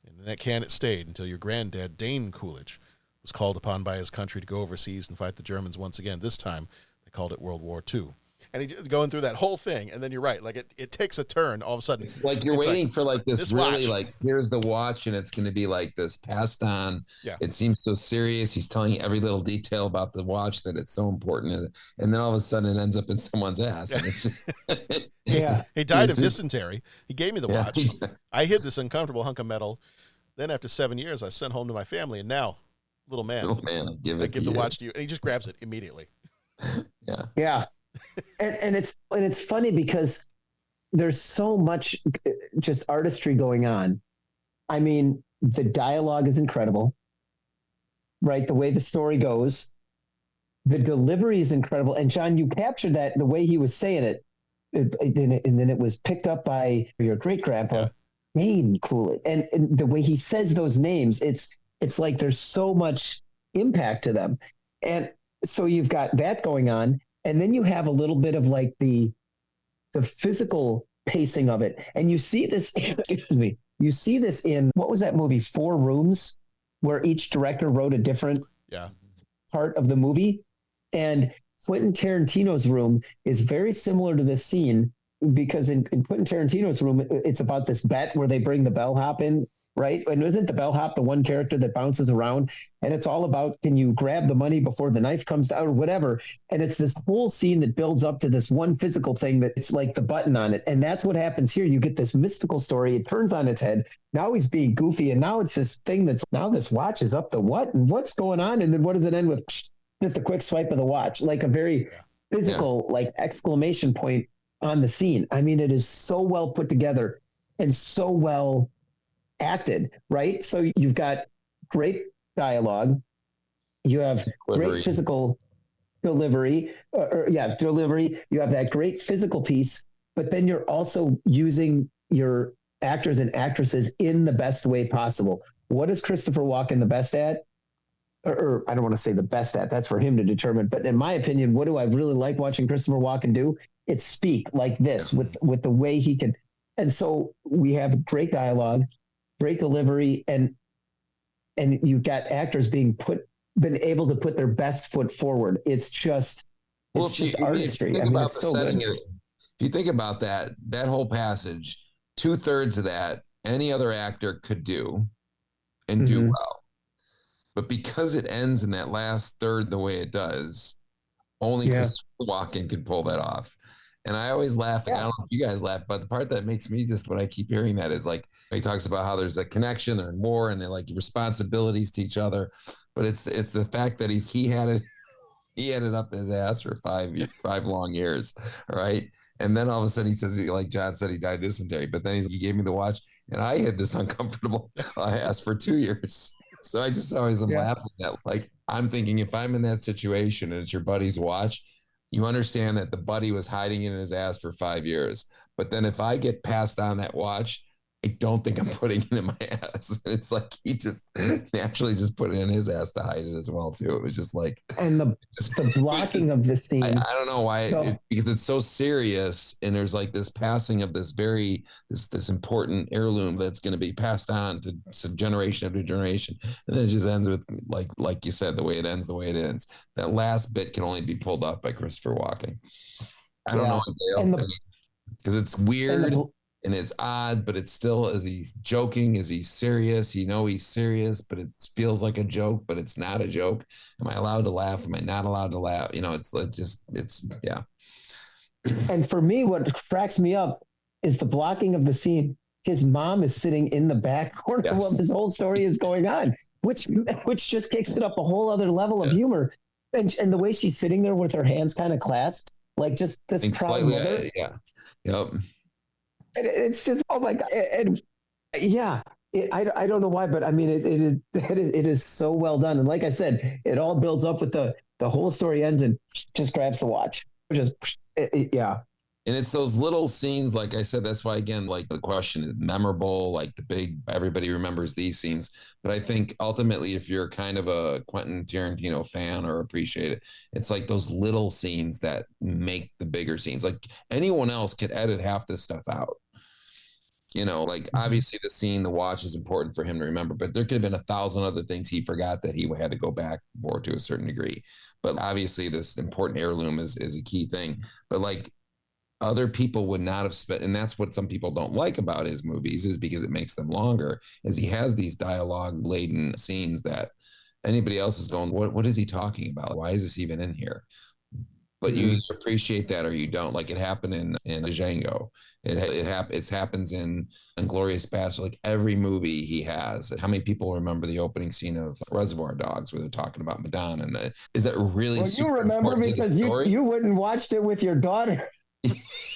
and in that can it stayed until your granddad, Dane Coolidge, was called upon by his country to go overseas and fight the Germans once again. This time, they called it World War II. And he's going through that whole thing, and then you're right. Like it takes a turn all of a sudden. It's like you're waiting for like this really watch. Like here's the watch, and it's going to be like this passed on. Yeah. It seems so serious. He's telling you every little detail about the watch, that it's so important, and then all of a sudden it ends up in someone's ass. And it's just yeah. He died of dysentery. He gave me the watch. I hid this uncomfortable hunk of metal. Then after 7 years, I sent home to my family, and now, little man, I give the watch to you, and he just grabs it immediately. Yeah. And it's funny because there's so much just artistry going on. I mean, the dialogue is incredible, right? The way the story goes, the delivery is incredible. And John, you captured that the way he was saying it, and then it was picked up by your great grandpa, Dane Coolidge, and the way he says those names, it's like there's so much impact to them, and so you've got that going on. And then you have a little bit of like the physical pacing of it. And you see this, excuse me, you see this in, what was that movie, 4 Rooms, where each director wrote a different part of the movie. And Quentin Tarantino's room is very similar to this scene, because in Quentin Tarantino's room, it's about this bet where they bring the bellhop in, right? And isn't the bellhop the one character that bounces around? And it's all about, can you grab the money before the knife comes down or whatever? And it's this whole scene that builds up to this one physical thing that it's like the button on it. And that's what happens here. You get this mystical story. It turns on its head. Now he's being goofy. And now it's this thing that's, now this watch is up the what? And what's going on? And then what does it end with? Just a quick swipe of the watch, like a very physical, like exclamation point on the scene. I mean, it is so well put together and so well acted, right? So you've got great dialogue, you have great physical delivery, delivery, you have that great physical piece, but then you're also using your actors and actresses in the best way possible. What is Christopher Walken the best at? or I don't want to say the best at, that's for him to determine. But in my opinion, what do I really like watching Christopher Walken do? It's speak like this with the way he can. And so we have great dialogue, great delivery, and you've got actors been able to put their best foot forward. It's just, artistry. I mean, it's so good. If you think about that whole passage, 2/3 of that, any other actor could do and do well. But because it ends in that last third the way it does, only Christopher Walken could pull that off. And I always laugh. I don't know if you guys laugh, but the part that makes me just, when I keep hearing that, is like, he talks about how there's a connection, they're in war, and they're like responsibilities to each other. But it's the fact that he ended up his ass for 5 long years, right? And then all of a sudden he says, like John said, he died of dysentery. But then he gave me the watch, and I had this uncomfortable ass for 2 years. So I just always am laughing at, like, I'm thinking, if I'm in that situation and it's your buddy's watch, you understand that the buddy was hiding it in his ass for 5 years. But then if I get passed on that watch, I don't think I'm putting it in my ass. It's like he just naturally just put it in his ass to hide it as well too. It was just like, and the blocking of the scene. I don't know why, because it's so serious, and there's like this passing of this important heirloom that's going to be passed on to generation after generation, and then it just ends with like you said, the way it ends, the way it ends. That last bit can only be pulled off by Christopher Walken. I don't know anybody else, because it's weird. And it's odd, but it's still, is he joking? Is he serious? He's serious, but it feels like a joke, but it's not a joke. Am I allowed to laugh? Am I not allowed to laugh? It's And for me, what cracks me up is the blocking of the scene. His mom is sitting in the back corner while this whole story is going on, which just kicks it up a whole other level of humor. And the way she's sitting there with her hands kind of clasped, like just this proud mother. Yep. And it's just, oh my God. And I don't know why, but I mean, it is so well done. And like I said, it all builds up with the whole story ends and just grabs the watch. And it's those little scenes, like I said, that's why, again, like the question is memorable, like the big, everybody remembers these scenes. But I think ultimately, if you're kind of a Quentin Tarantino fan or appreciate it, it's like those little scenes that make the bigger scenes. Like anyone else could edit half this stuff out. Like obviously the watch is important for him to remember, but there could have been 1,000 other things he forgot that he had to go back for to a certain degree. But obviously this important heirloom is a key thing. But like, other people would not have spent, and that's what some people don't like about his movies, is because it makes them longer, is he has these dialogue laden scenes that anybody else is going, what is he talking about? Why is this even in here? But you appreciate that or you don't. Like it happened in Django. It happens in Inglourious Basterds. Like every movie he has. How many people remember the opening scene of Reservoir Dogs where they're talking about Madonna? And is that really? Well, you remember because you wouldn't watched it with your daughter.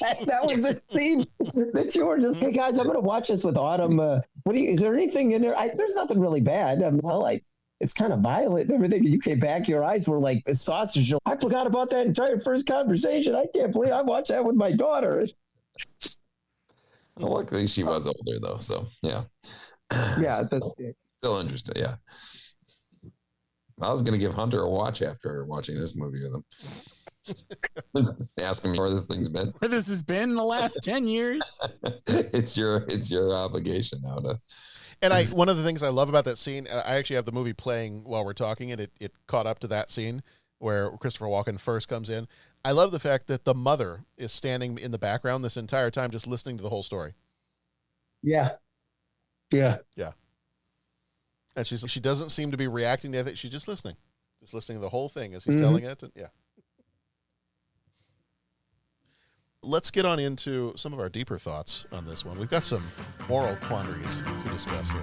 That was the scene that you were just, hey guys, I'm going to watch this with Autumn. Is there anything in there? There's nothing really bad. It's kind of violent and everything. You came back, your eyes were like a sausage. I forgot about that entire first conversation. I can't believe I watched that with my daughter. Well, luckily she was older though, so yeah. Yeah, still interesting. Yeah, I was going to give Hunter a watch after watching this movie with him. Ask him where this thing's been. Where this has been in the last 10 years. It's your obligation now to. And one of the things I love about that scene, I actually have the movie playing while we're talking, and it caught up to that scene where Christopher Walken first comes in. I love the fact that the mother is standing in the background this entire time, just listening to the whole story. Yeah. And she doesn't seem to be reacting to it. She's just listening to the whole thing as he's telling it. And, let's get on into some of our deeper thoughts on this one. We've got some moral quandaries to discuss here.